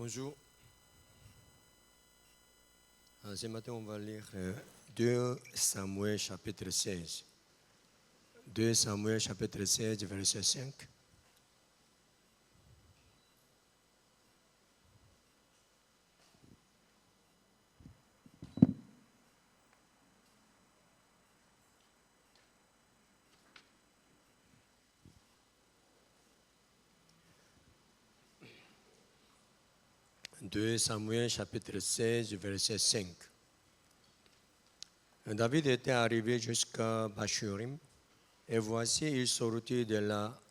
Bonjour. Ce matin, on va lire 2 Samuel chapitre 16. 2 Samuel chapitre 16, verset 5. « 2 Samuel chapitre 16, verset 5. David était arrivé jusqu'à Bachurim, et voici, il sortit de là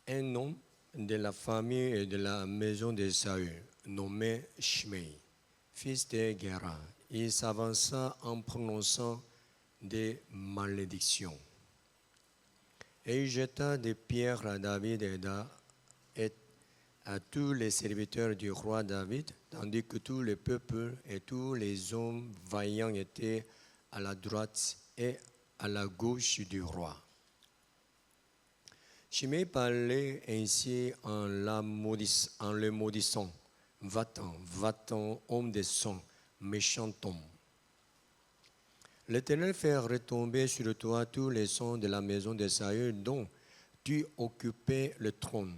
un homme de la famille et de la maison de Saül, nommé Shimei, fils de Gera. Il s'avança en prononçant des malédictions. Et il jeta des pierres à David et à tous les serviteurs du roi David, tandis que tout le peuple et tous les hommes vaillants étaient à la droite et à la gauche du roi. Shimei parlait ainsi en le maudissant. Va-t'en, homme de sang, méchant homme. L'Éternel fait retomber sur toi tous les sons de la maison de Saül dont tu occupais le trône.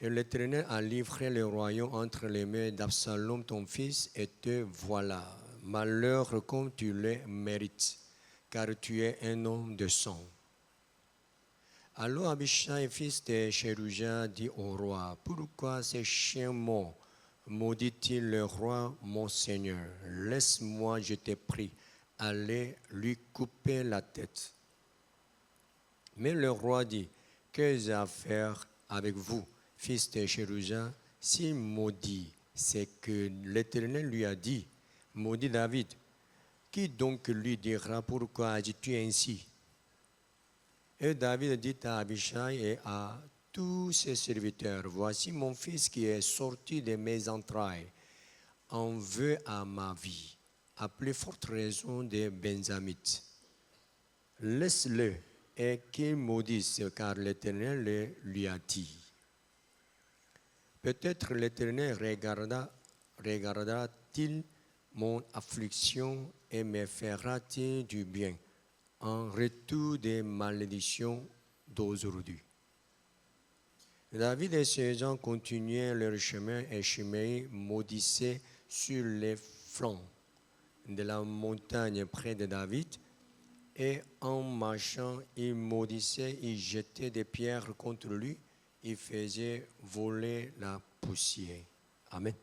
Et l'Éternel a livré le royaume entre les mains d'Absalom ton fils, et te voilà, malheur comme tu le mérites, car tu es un homme de sang. Alors Abishai, fils de Cheruja, dit au roi, pourquoi ces chiens morts maudit-il le roi mon Seigneur? Laisse-moi, je te prie, aller lui couper la tête. Mais le roi dit, qu'ai-je à faire avec vous, fils de Cheruja? S'il maudit, c'est que l'Éternel lui a dit, maudit David. Qui donc lui dira, pourquoi agis-tu ainsi? Et David dit à Abishai et à tous ses serviteurs, voici mon fils qui est sorti de mes entrailles, en veut à ma vie, à plus forte raison des Benjamites. Laisse-le et qu'il maudisse, car l'Éternel lui a dit. Peut-être l'Éternel regardera-t-il mon affliction et me fera-t-il du bien en retour des malédictions d'aujourd'hui. David et ses gens continuaient leur chemin et Shimei maudissait sur les flancs de la montagne près de David. Et en marchant, il maudissait, il jetait des pierres contre lui, il faisait voler la poussière. Amen.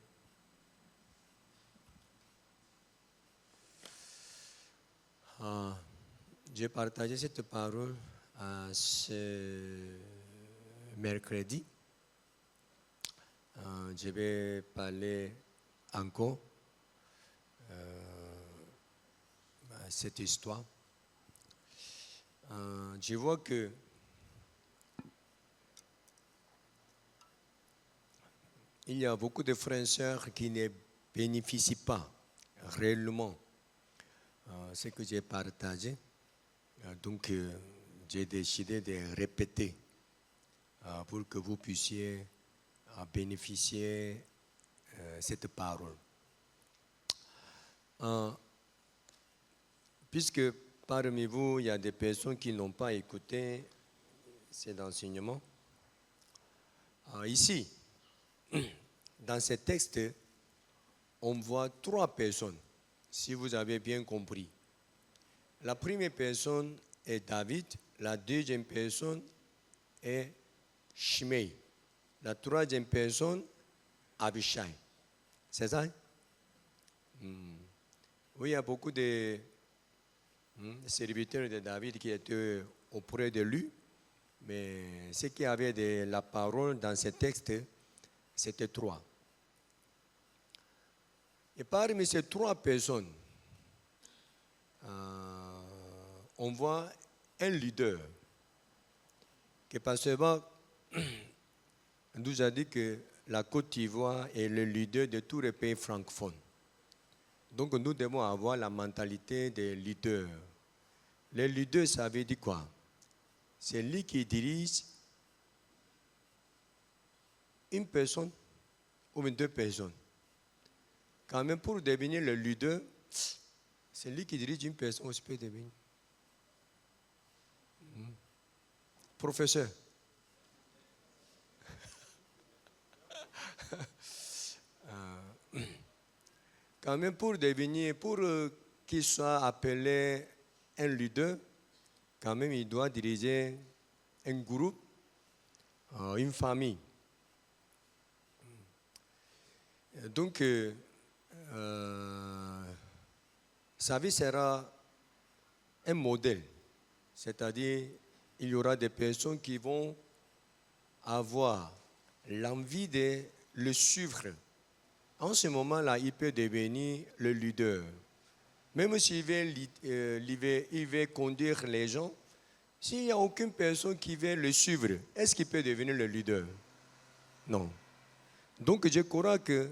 J'ai partagé cette parole ce mercredi. Je vais parler encore cette histoire. Je vois que il y a beaucoup de frères et sœurs qui ne bénéficient pas réellement ce que j'ai partagé. Donc, j'ai décidé de répéter pour que vous puissiez bénéficier de cette parole. Puisque parmi vous, il y a des personnes qui n'ont pas écouté cet enseignement. Ici, dans ce texte, on voit 3 personnes, si vous avez bien compris. La première personne est David, la deuxième personne est Shimei, la troisième personne, Abishai. C'est ça? Oui, il y a beaucoup de serviteurs de David qui étaient auprès de lui, mais ceux qui avaient de la parole dans ce texte, c'était 3. Et parmi ces 3 personnes, on voit un leader que Pasteur Bach nous a dit que la Côte d'Ivoire est le leader de tous les pays francophones. Donc nous devons avoir la mentalité des leaders. Les leaders, ça veut dire quoi? C'est lui qui dirige une personne ou 2 personnes. Quand même, pour devenir le leader, c'est lui qui dirige une personne aussi peut devenir. Professeur. Quand même, pour devenir, pour qu'il soit appelé un leader, quand même, il doit diriger un groupe, une famille. Donc, sa vie sera un modèle. C'est-à-dire, il y aura des personnes qui vont avoir l'envie de le suivre. En ce moment-là, il peut devenir le leader. Même s'il veut conduire les gens, s'il n'y a aucune personne qui veut le suivre, est-ce qu'il peut devenir le leader? Non. Donc je crois que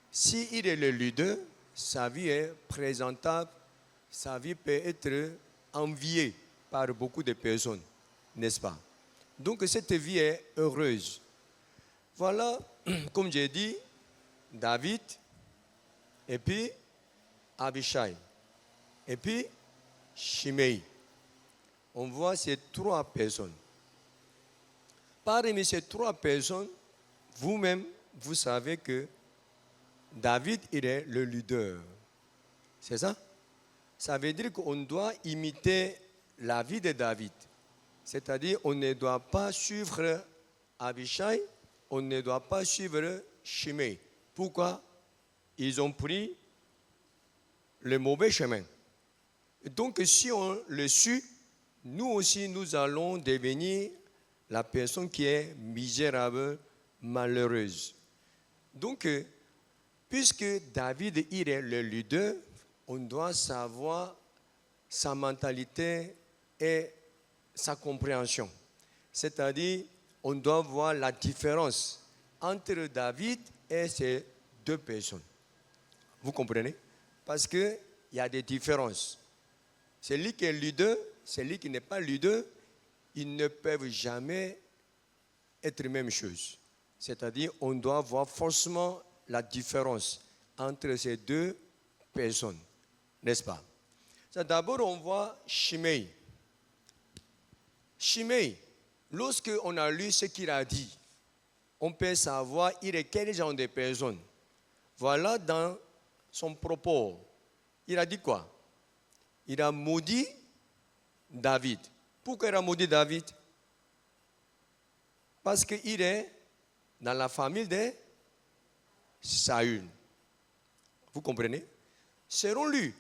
s'il est le leader, sa vie est présentable, sa vie peut être enviée par beaucoup de personnes, n'est-ce pas? Donc cette vie est heureuse. Voilà, comme j'ai dit, David, et puis Abishai, et puis Shimei. On voit ces trois personnes. Parmi ces trois personnes, vous-même, vous savez que David, il est le leader. C'est ça? Ça veut dire qu'on doit imiter la vie de David. C'est-à-dire on ne doit pas suivre Abishai, on ne doit pas suivre Shimei. Pourquoi? Ils ont pris le mauvais chemin. Donc si on le suit, nous aussi nous allons devenir la personne qui est misérable, malheureuse. Donc, puisque David il est le leader, on doit savoir sa mentalité et sa compréhension. C'est-à-dire, on doit voir la différence entre David et ces deux personnes. Vous comprenez? Parce qu'il y a des différences. Celui qui est leader, celui qui n'est pas leader, ils ne peuvent jamais être la même chose. C'est-à-dire, on doit voir forcément la différence entre ces deux personnes, n'est-ce pas? D'abord, on voit Shimei. Shimei, lorsqu'on a lu ce qu'il a dit, on peut savoir il est quel genre de personne. Voilà dans son propos. Il a dit quoi? Il a maudit David. Pourquoi il a maudit David? Parce qu'il est dans la famille de Saül. Vous comprenez? Selon lui,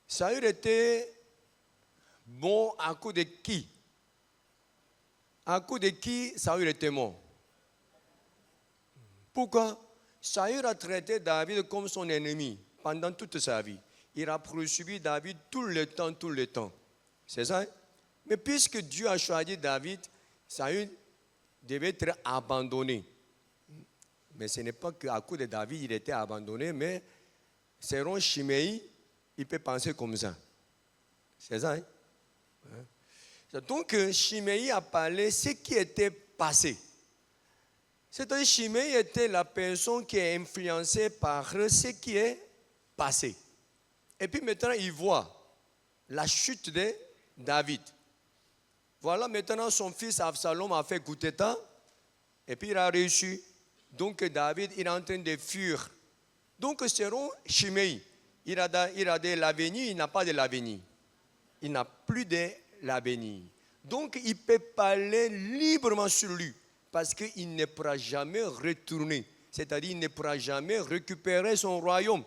Saül était bon à cause de qui? À cause de qui Saül était mort? Pourquoi? Saül a traité David comme son ennemi pendant toute sa vie. Il a poursuivi David tout le temps. C'est ça? Mais puisque Dieu a choisi David, Saül devait être abandonné. Mais ce n'est pas qu'à cause de David, il était abandonné, mais selon Shimei, il peut penser comme ça. C'est ça, hein? Donc, Shimei a parlé ce qui était passé. C'est-à-dire, Shimei était la personne qui est influencée par ce qui est passé. Et puis maintenant, il voit la chute de David. Voilà, maintenant, son fils Absalom a fait coup d'état, et puis il a réussi. Donc, David, il est en train de fuir. Donc, selon Shimei, il a de l'avenir, il n'a pas de l'avenir. Il n'a plus de l'avenir. Donc, il peut parler librement sur lui, parce qu'il ne pourra jamais retourner. C'est-à-dire, il ne pourra jamais récupérer son royaume.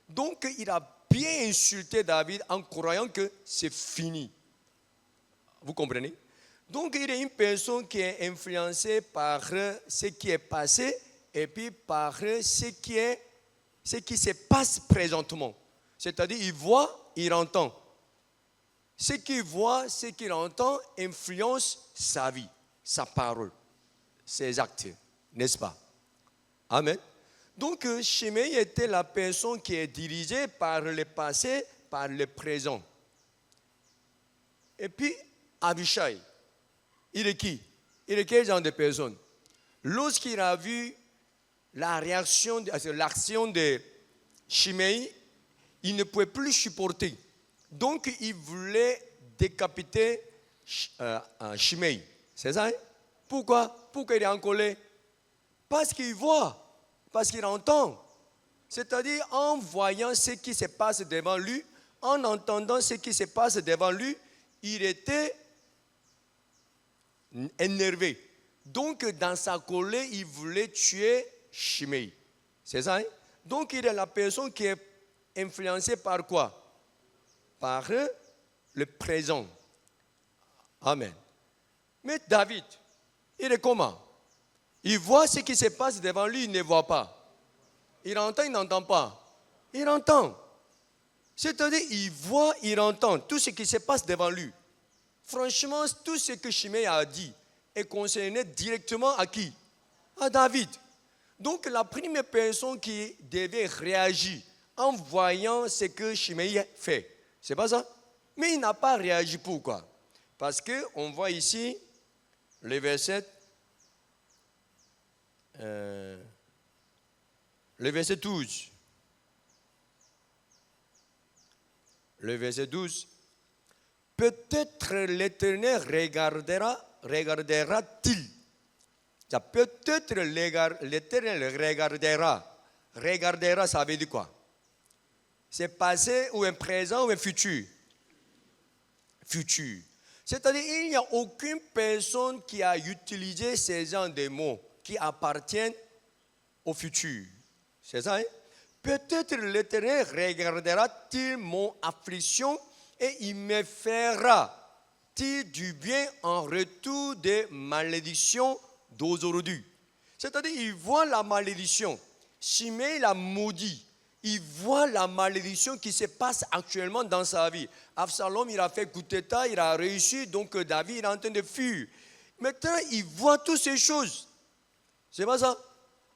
Donc, il a bien insulté David en croyant que c'est fini. Vous comprenez? Donc, il est une personne qui est influencée par ce qui est passé et puis par ce qui se passe présentement. C'est-à-dire, il voit, il entend. Ce qu'il voit, ce qu'il entend influence sa vie, sa parole, ses actes, n'est-ce pas? Amen. Donc, Shimei était la personne qui est dirigée par le passé, par le présent. Et puis, Abishai, il est qui? Il est quel genre de personne? Lorsqu'il a vu la réaction, l'action de Shimei, il ne pouvait plus supporter. Donc, il voulait décapiter Shimei. C'est ça, hein? Pourquoi? Pourquoi il est en colère? Parce qu'il voit, parce qu'il entend. C'est-à-dire, en voyant ce qui se passe devant lui, en entendant ce qui se passe devant lui, il était énervé. Donc, dans sa colère, il voulait tuer Shimei. C'est ça, hein? Donc, il est la personne qui est influencée par quoi? Par le présent. Amen. Mais David, il est comment? Il voit ce qui se passe devant lui, il ne voit pas. Il entend, il n'entend pas. Il entend. C'est-à-dire, il voit, il entend tout ce qui se passe devant lui. Franchement, tout ce que Shimei a dit est concerné directement à qui? À David. Donc, la première personne qui devait réagir en voyant ce que Shimei fait, c'est pas ça? Mais il n'a pas réagi. Pourquoi? Parce qu'on voit ici le verset 12. Le verset 12. Peut-être l'Éternel regardera-t-il. Peut-être l'Éternel regardera. Regardera, ça veut dire quoi? C'est passé ou un présent ou un futur? Futur. C'est-à-dire qu'il n'y a aucune personne qui a utilisé ces genres de mots qui appartiennent au futur. C'est ça, hein? Peut-être l'Éternel regardera-t-il mon affliction et il me fera-t-il du bien en retour des malédictions d'aujourd'hui. C'est-à-dire il voit la malédiction. Shimei l'a maudit. Il voit la malédiction qui se passe actuellement dans sa vie. Absalom, il a fait coup d'État, il a réussi, donc David il est en train de fuir. Maintenant, il voit toutes ces choses. C'est pas ça?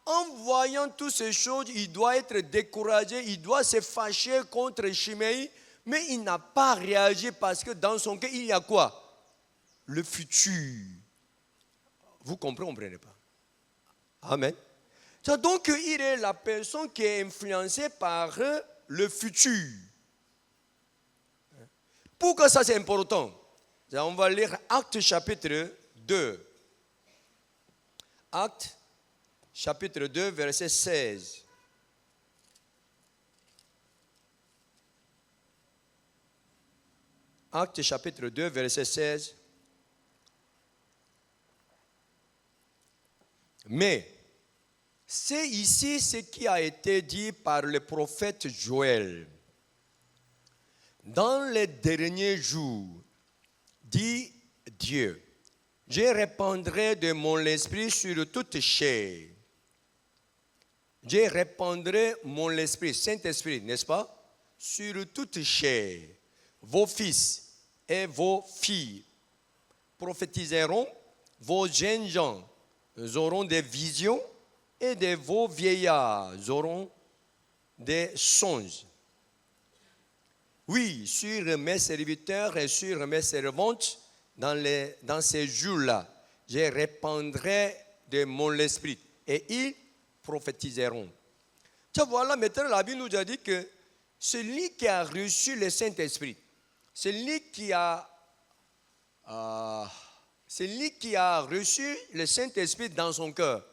En voyant toutes ces choses, il doit être découragé, il doit se fâcher contre Shimei, mais il n'a pas réagi parce que dans son cœur, il y a quoi? Le futur. Vous comprenez pas? Amen. Donc, il est la personne qui est influencée par le futur. Pourquoi ça c'est important? On va lire Actes chapitre 2. Actes chapitre 2, verset 16. Actes chapitre 2, verset 16. Mais c'est ici ce qui a été dit par le prophète Joël. Dans les derniers jours, dit Dieu, je répandrai de mon esprit sur toute chair. Je répandrai mon esprit, Saint-Esprit, n'est-ce pas? Sur toute chair. Vos fils et vos filles prophétiseront, vos jeunes gens auront des visions et vos vieillards auront des songes. Oui, sur mes serviteurs et sur mes servantes, dans ces jours-là, je répandrai de mon esprit et ils prophétiseront. Voilà, maintenant la Bible nous a dit que celui qui a reçu le Saint-Esprit, celui qui a reçu le Saint-Esprit dans son cœur,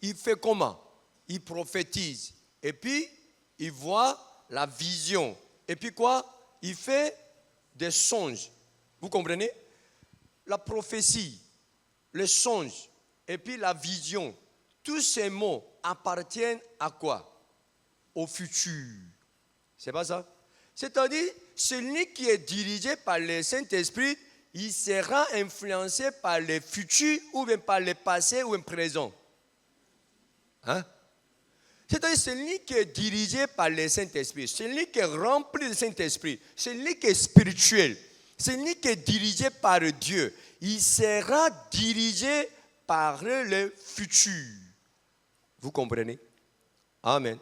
il fait comment? Il prophétise. Et puis, il voit la vision. Et puis quoi? Il fait des songes. Vous comprenez? La prophétie, le songe, et puis la vision. Tous ces mots appartiennent à quoi? Au futur. C'est pas ça? C'est-à-dire, celui qui est dirigé par le Saint-Esprit, il sera influencé par le futur ou bien par le passé ou le présent. Hein? C'est-à-dire celui qui est dirigé par le Saint-Esprit, celui qui est rempli du Saint-Esprit, celui qui est spirituel, celui qui est dirigé par Dieu, il sera dirigé par le futur. Vous comprenez? Amen.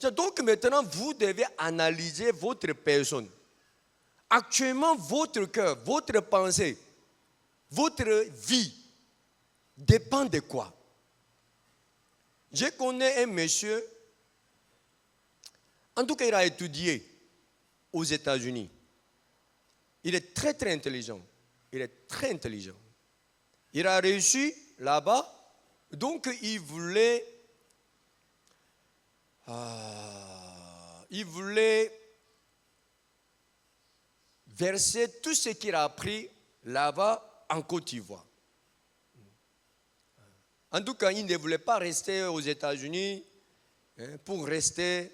Donc maintenant, vous devez analyser votre personne. Actuellement, votre cœur, votre pensée, votre vie dépend de quoi? Je connais un monsieur, En tout cas, il a étudié aux États-Unis. Il est très, très intelligent. Il est très intelligent. Il a réussi là-bas. Donc, il voulait verser tout ce qu'il a appris là-bas en Côte d'Ivoire. En tout cas, il ne voulait pas rester aux États-Unis pour rester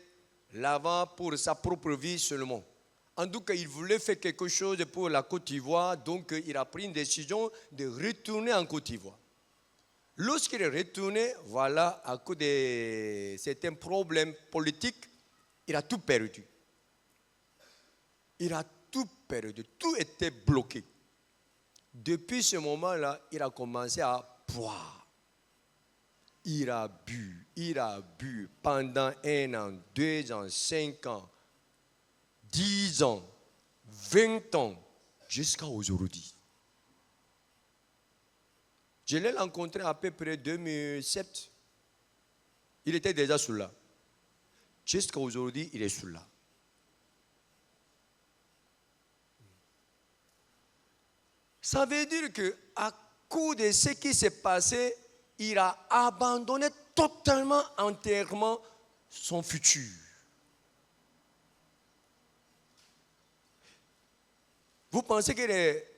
là-bas pour sa propre vie seulement. En tout cas, il voulait faire quelque chose pour la Côte d'Ivoire, donc il a pris une décision de retourner en Côte d'Ivoire. Lorsqu'il est retourné, voilà, à cause de certains problèmes politiques, il a tout perdu. Il a tout perdu, tout était bloqué. Depuis ce moment-là, il a commencé à boire. Il a bu pendant 1 an, 2 ans, 5 ans, 10 ans, 20 ans, jusqu'à aujourd'hui. Je l'ai rencontré à peu près 2007. Il était déjà sous là. Jusqu'à aujourd'hui, il est sous là. Ça veut dire qu'à cause de ce qui s'est passé, il a abandonné totalement, entièrement son futur. Vous pensez qu'il est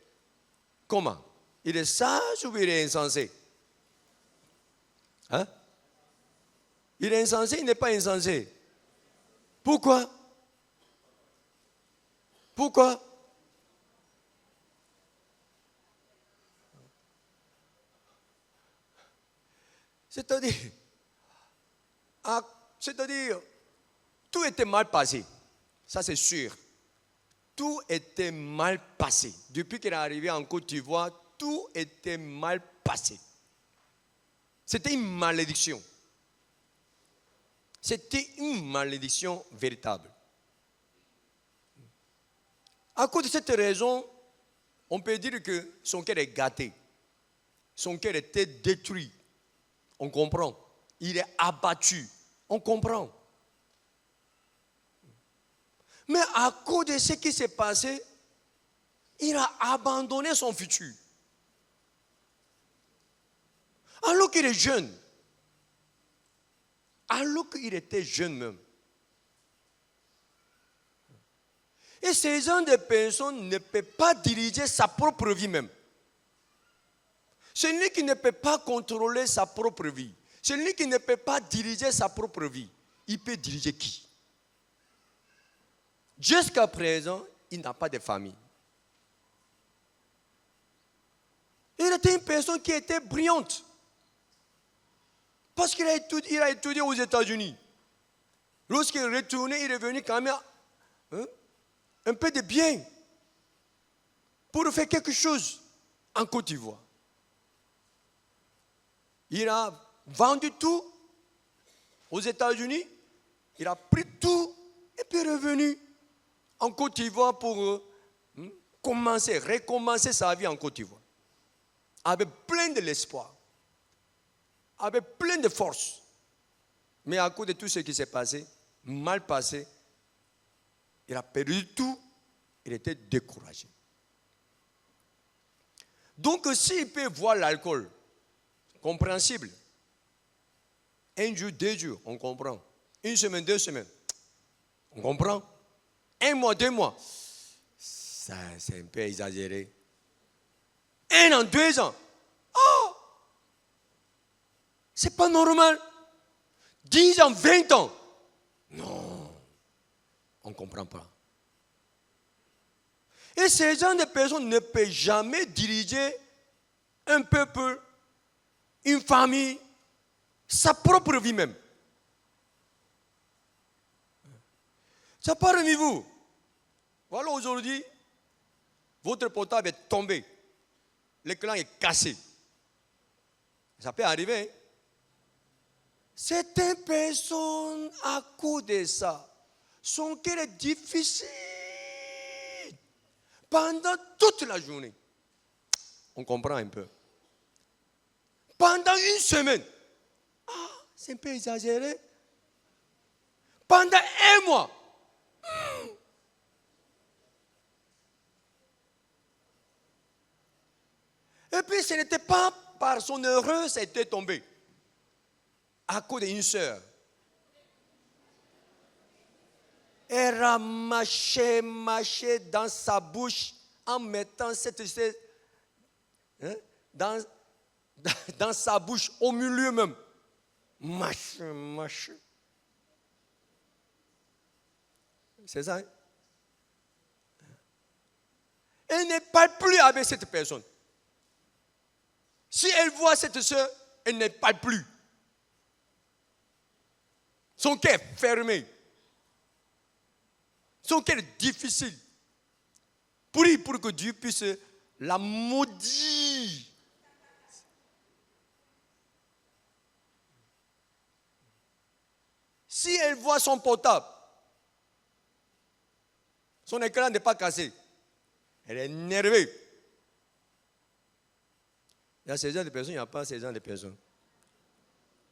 comment? Il est sage ou il est insensé? Hein? Il est insensé, il n'est pas insensé. Pourquoi? Pourquoi? C'est-à-dire, tout était mal passé. Ça, c'est sûr. Tout était mal passé. Depuis qu'il est arrivé en Côte d'Ivoire, tout était mal passé. C'était une malédiction. C'était une malédiction véritable. À cause de cette raison, on peut dire que son cœur est gâté. Son cœur était détruit. On comprend. Il est abattu. On comprend. Mais à cause de ce qui s'est passé, il a abandonné son futur. Alors qu'il est jeune. Alors qu'il était jeune même. Et ces gens de personnes ne peuvent pas diriger sa propre vie même. Celui qui ne peut pas contrôler sa propre vie, celui qui ne peut pas diriger sa propre vie, il peut diriger qui? Jusqu'à présent, il n'a pas de famille. Il était une personne qui était brillante. Parce qu'il a étudié aux États-Unis. Lorsqu'il est retourné, il est venu quand même un peu de bien pour faire quelque chose en Côte d'Ivoire. Il a vendu tout aux États-Unis, il a pris tout et puis est revenu en Côte d'Ivoire pour recommencer sa vie en Côte d'Ivoire. Avec plein de l'espoir, avec plein de force. Mais à cause de tout ce qui s'est passé, mal passé, il a perdu tout, il était découragé. Donc s'il peut voir l'alcool, compréhensible. 1 jour, 2 jours, on comprend. 1 semaine, 2 semaines, on comprend. 1 mois, 2 mois, ça c'est un peu exagéré. 1 an, 2 ans, oh, c'est pas normal. 10 ans, 20 ans, non, on ne comprend pas. Et ces gens de personnes ne peuvent jamais diriger un peuple, une famille, sa propre vie même. Ça parmi vous. Voilà aujourd'hui, votre portable est tombé. L'écran est cassé. Ça peut arriver. Hein? Certaines personnes, à cause de ça, son cœur est difficile pendant toute la journée. On comprend un peu. Pendant 1 semaine. Ah, c'est un peu exagéré. Pendant 1 mois. Et puis ce n'était pas par son erreur, ça a été tombé. À cause d'une sœur. Elle a mâché dans sa bouche en mettant cette dans sa bouche, au milieu même. Mâché. C'est ça, hein? Elle ne parle plus avec cette personne. Si elle voit cette soeur, elle ne parle plus. Son cœur est fermé. Son cœur est difficile. Prie pour que Dieu puisse la maudire. Si elle voit son portable, son écran n'est pas cassé, elle est énervée. Il y a ces gens de personnes, il n'y a pas ces gens de personnes.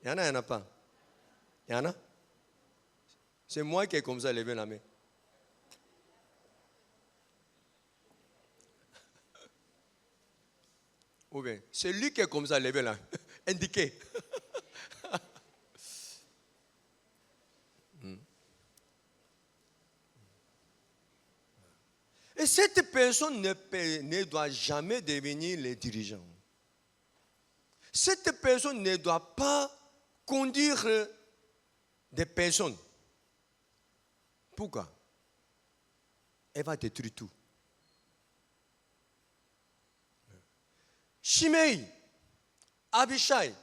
Il y en a, il n'y en a pas. Il y en a. C'est moi qui est comme ça, levé la main. Ou bien, c'est lui qui est comme ça, levé la main. Indiqué. Et cette personne ne doit jamais devenir le dirigeant. Cette personne ne doit pas conduire des personnes. Pourquoi? Elle va détruire tout. Shimei, Abishai.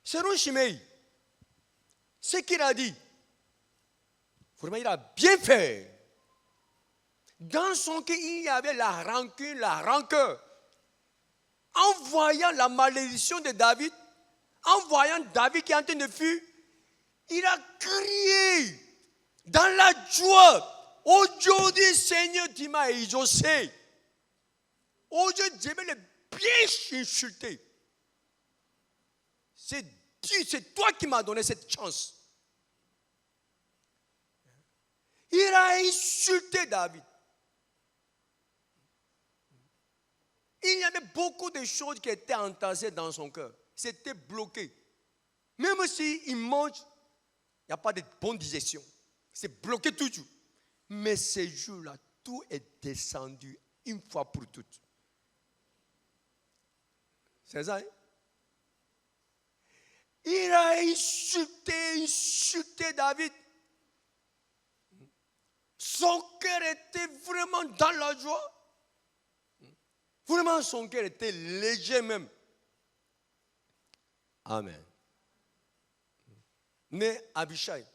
Selon Shimei, ce qu'il a dit, vraiment, il a bien fait. Dans son cœur, il y avait la rancune, la rancœur. En voyant la malédiction de David, en voyant David qui est en train de fuir, il a crié dans la joie. Aujourd'hui, Seigneur, tu m'as exaucé. Aujourd'hui, je vais le bien insulter. C'est Dieu, c'est toi qui m'as donné cette chance. Il a insulté David. Il y avait beaucoup de choses qui étaient entassées dans son cœur. C'était bloqué. Même s'il mange, il n'y a pas de bonne digestion. C'est bloqué toujours. Mais ces jours-là, tout est descendu une fois pour toutes. C'est ça, hein? Il a insulté David. Son cœur était vraiment dans la joie. Vraiment, son cœur était léger même. Amen. Mais Abishai,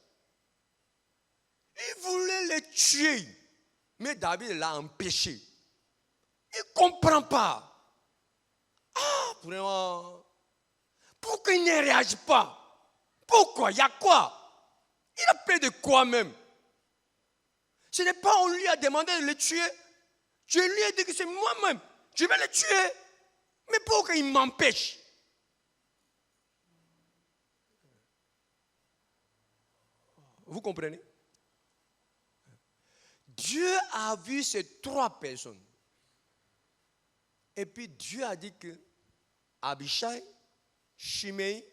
il voulait le tuer. Mais David l'a empêché. Il ne comprend pas. Ah, vraiment. Pourquoi il ne réagit pas? Pourquoi? Il y a quoi? Il a peur de quoi même? Ce n'est pas on lui a demandé de le tuer. Je lui ai dit que c'est moi-même. Je vais le tuer. Mais pourquoi il m'empêche? Vous comprenez? Dieu a vu ces trois personnes. Et puis Dieu a dit que Abishai, Shimei,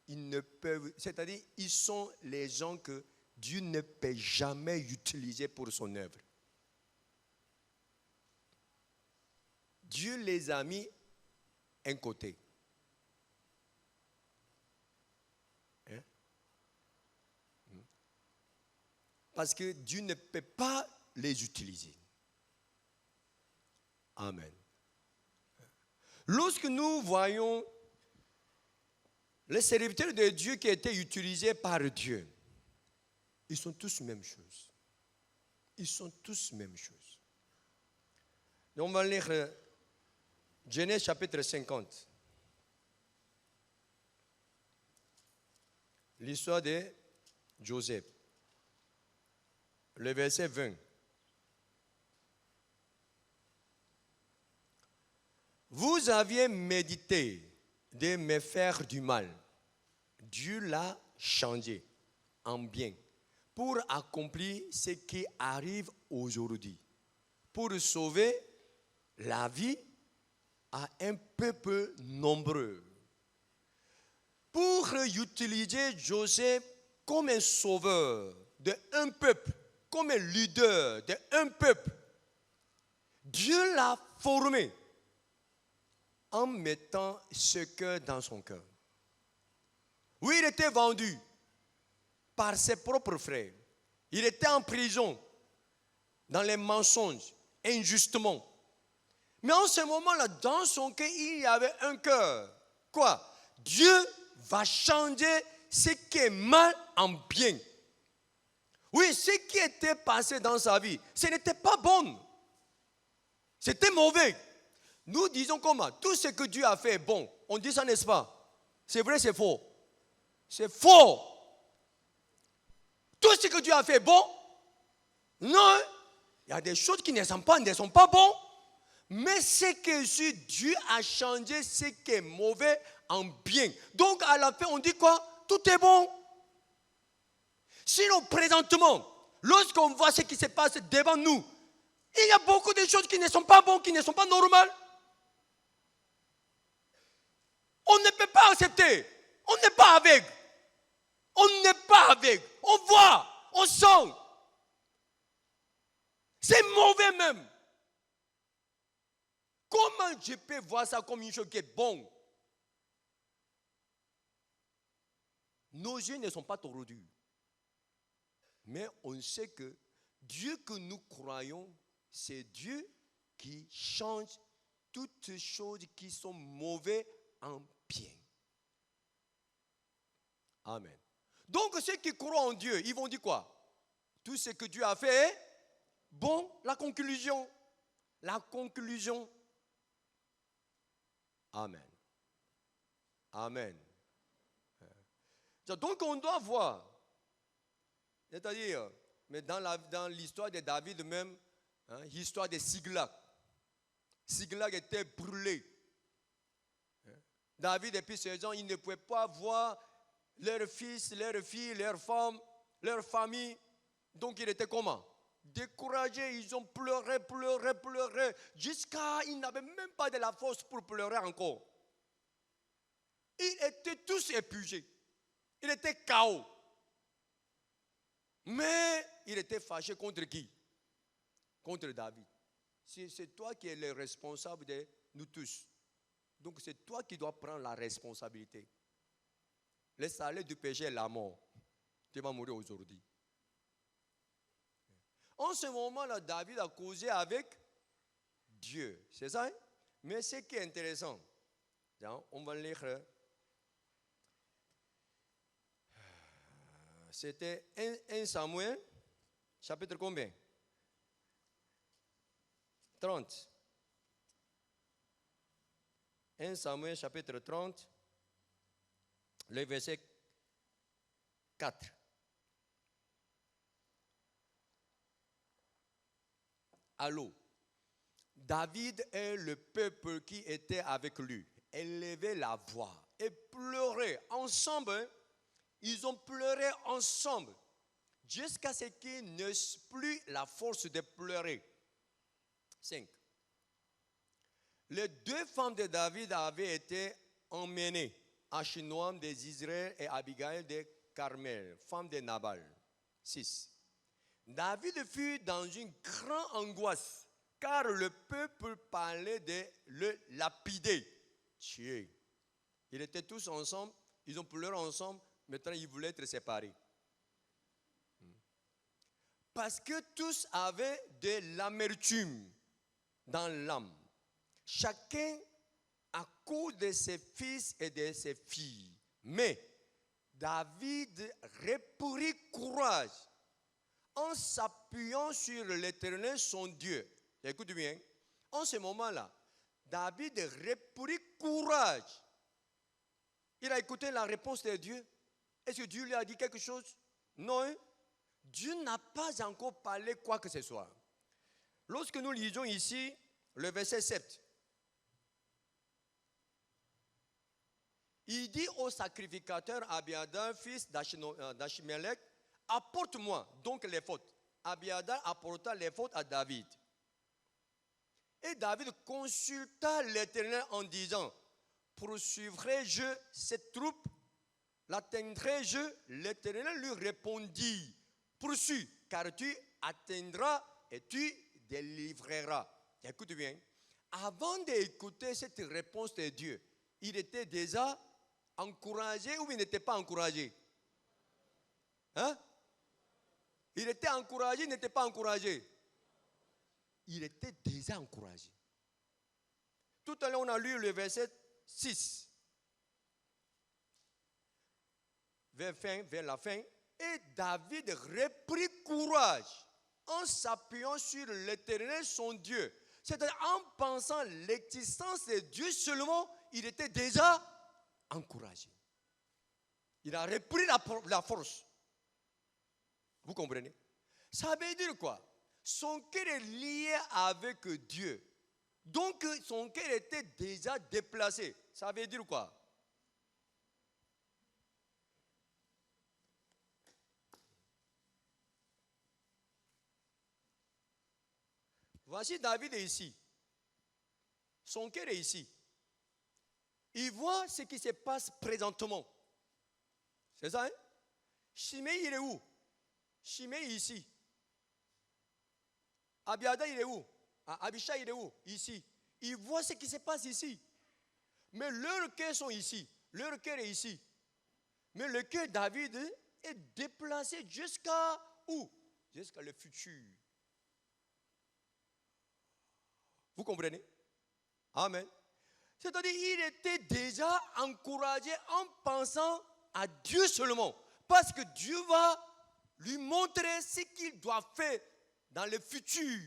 ils ne peuvent, c'est-à-dire ils sont les gens que Dieu ne peut jamais utiliser pour son œuvre. Dieu les a mis un côté. Hein? Parce que Dieu ne peut pas les utiliser. Amen. Lorsque nous voyons les serviteurs de Dieu qui étaient utilisés par Dieu, ils sont tous la même chose. Ils sont tous la même chose. Donc on va lire Genèse chapitre 50. L'histoire de Joseph. Le verset 20. Vous aviez médité de me faire du mal. Dieu l'a changé en bien pour accomplir ce qui arrive aujourd'hui, pour sauver la vie à un peuple nombreux. Pour utiliser Joseph comme un sauveur d'un peuple, comme un leader d'un peuple, Dieu l'a formé en mettant ce cœur dans son cœur. Oui, il était vendu par ses propres frères. Il était en prison, dans les mensonges, injustement. Mais en ce moment-là, dans son cœur, il y avait un cœur. Quoi? Dieu va changer ce qui est mal en bien. Oui, ce qui était passé dans sa vie, ce n'était pas bon. C'était mauvais. Nous disons comment? Tout ce que Dieu a fait est bon. On dit ça, n'est-ce pas? C'est vrai, c'est faux. C'est faux. Tout ce que Dieu a fait est bon? Non. Il y a des choses qui ne sont pas bonnes. Mais ce que Dieu a changé, ce qui est mauvais en bien. Donc à la fin, on dit quoi? Tout est bon. Sinon, présentement, lorsqu'on voit ce qui se passe devant nous, il y a beaucoup de choses qui ne sont pas bonnes, qui ne sont pas normales. On ne peut pas accepter. On n'est pas aveugle. On n'est pas aveugle. On voit, on sent. C'est mauvais même. Comment je peux voir ça comme une chose qui est bonne? Nos yeux ne sont pas tordus. Mais on sait que Dieu que nous croyons, c'est Dieu qui change toutes choses qui sont mauvaises en bien. Amen. Donc ceux qui croient en Dieu, ils vont dire quoi? Tout ce que Dieu a fait est bon. La conclusion. La conclusion. Amen. Amen. Donc on doit voir. C'est-à-dire, mais dans l'histoire de David même, l'histoire de Siglag. Siglag était brûlé. David et puis ses gens, ils ne pouvaient pas voir leurs fils, leurs filles, leurs femmes, leur famille. Donc il était comment? Découragés, ils ont pleuré, jusqu'à ils n'avaient même pas de la force pour pleurer encore. Ils étaient tous épuisés. Il était KO. Mais il était fâché contre qui? Contre David. C'est toi qui es le responsable de nous tous. Donc c'est toi qui dois prendre la responsabilité. Le salaire du péché est la mort. Tu vas mourir aujourd'hui. En ce moment-là, David a causé avec Dieu. C'est ça? Hein? Mais ce qui est intéressant, on va lire. C'était 1 Samuel, chapitre combien? 30. 1 Samuel, chapitre 30, le verset 4. Allô, David et le peuple qui était avec lui élevaient la voix et pleuraient ensemble. Hein? Ils ont pleuré ensemble jusqu'à ce qu'ils n'aient plus la force de pleurer. 5. Les 2 femmes de David avaient été emmenées, Achinoam des Israël et Abigail de Carmel, femme de Nabal. 6. David fut dans une grande angoisse, car le peuple parlait de le lapider, tuer. Ils étaient tous ensemble, ils ont pleuré ensemble. Maintenant, ils voulaient être séparés. Parce que tous avaient de l'amertume dans l'âme. Chacun à cause de ses fils et de ses filles. Mais David reprit courage en s'appuyant sur l'Éternel, son Dieu. Écoute bien. En ce moment-là, David reprit courage. Il a écouté la réponse de Dieu. Est-ce que Dieu lui a dit quelque chose? Non. Dieu n'a pas encore parlé quoi que ce soit. Lorsque nous lisons ici le verset 7, il dit au sacrificateur Abiathar, fils d'Achimelech, apporte-moi donc les fautes. Abiathar apporta les fautes à David. Et David consulta l'Éternel en disant, poursuivrai-je cette troupe? L'atteindrai-je? L'Éternel lui répondit, poursuis, car tu atteindras et tu délivreras. Écoute bien, avant d'écouter cette réponse de Dieu, il était déjà encouragé ou il n'était pas encouragé? Hein? Il était encouragé, il n'était pas encouragé? Il était déjà encouragé. Tout à l'heure, on a lu le verset 6. Vers la fin. Et David reprit courage en s'appuyant sur l'Éternel, son Dieu. C'est-à-dire en pensant l'existence de Dieu seulement, il était déjà encouragé. Il a repris la force. Vous comprenez? Ça veut dire quoi? Son cœur est lié avec Dieu. Donc son cœur était déjà déplacé. Ça veut dire quoi? Voici David est ici. Son cœur est ici. Il voit ce qui se passe présentement. C'est ça, hein? Shimei, il est où? Shimei est ici. Abiada, il est où? Abishai, il est où? Ici. Il voit ce qui se passe ici. Mais leurs cœurs sont ici. Leur cœur est ici. Mais le cœur de David est déplacé jusqu'à où? Jusqu'à le futur. Vous comprenez? Amen. C'est-à-dire qu'il était déjà encouragé en pensant à Dieu seulement. Parce que Dieu va lui montrer ce qu'il doit faire dans le futur.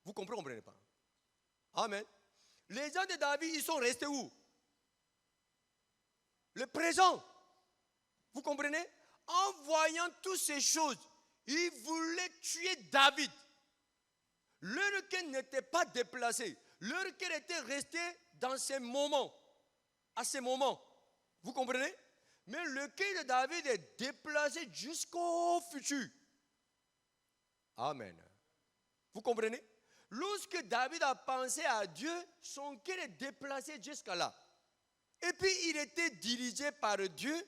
Vous comprenez pas? Amen. Les gens de David, ils sont restés où? Le présent. Vous comprenez? En voyant toutes ces choses, ils voulaient tuer David. Leur cœur n'était pas déplacé. Leur cœur était resté dans ces moments. À ces moments. Vous comprenez? Mais le cœur de David est déplacé jusqu'au futur. Amen. Vous comprenez? Lorsque David a pensé à Dieu, son cœur est déplacé jusqu'à là. Et puis il était dirigé par Dieu.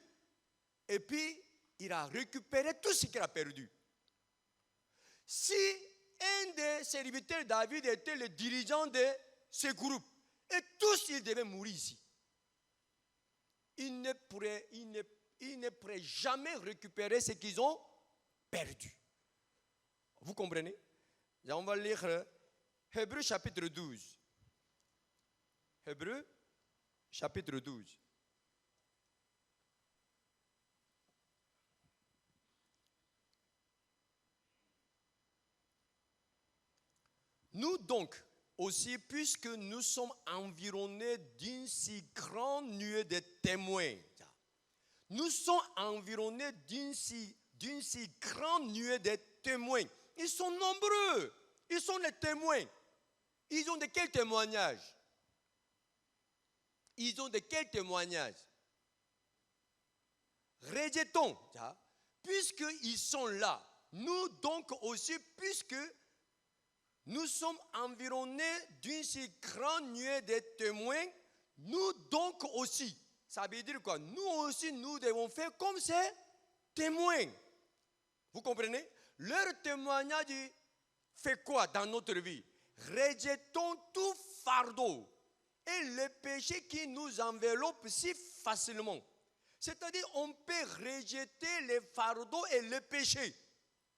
Et puis il a récupéré tout ce qu'il a perdu. Si un des serviteurs de David était le dirigeant de ce groupe, et tous ils devaient mourir ici, ils ne pourraient jamais récupérer ce qu'ils ont perdu. Vous comprenez? On va lire Hébreux chapitre 12. Hébreux chapitre 12. Nous donc aussi, puisque nous sommes environnés d'une si grande nuée de témoins, nous sommes environnés d'une si grande nuée de témoins. Ils sont nombreux. Ils sont les témoins. Ils ont de quels témoignages? Ils ont de quels témoignages? Rejetons, puisqu'ils sont là. Nous donc aussi, puisque nous sommes environnés d'une si grande nuée de témoins, nous donc aussi. Ça veut dire quoi? Nous aussi, nous devons faire comme ces témoins. Vous comprenez? Leur témoignage fait quoi dans notre vie? Rejetons tout fardeau et le péché qui nous enveloppe si facilement. C'est-à-dire, on peut rejeter les fardeaux et le péché.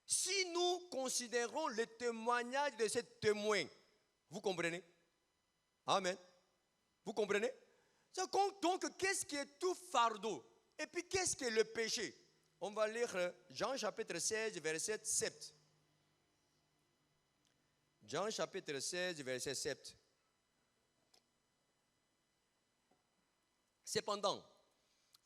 Si nous considérons le témoignage de ces témoins, vous comprenez? Amen. Vous comprenez? Donc, qu'est-ce qui est tout fardeau? Et puis, qu'est-ce qui est le péché? On va lire Jean chapitre 16, verset 7. Jean chapitre 16, verset 7. Cependant,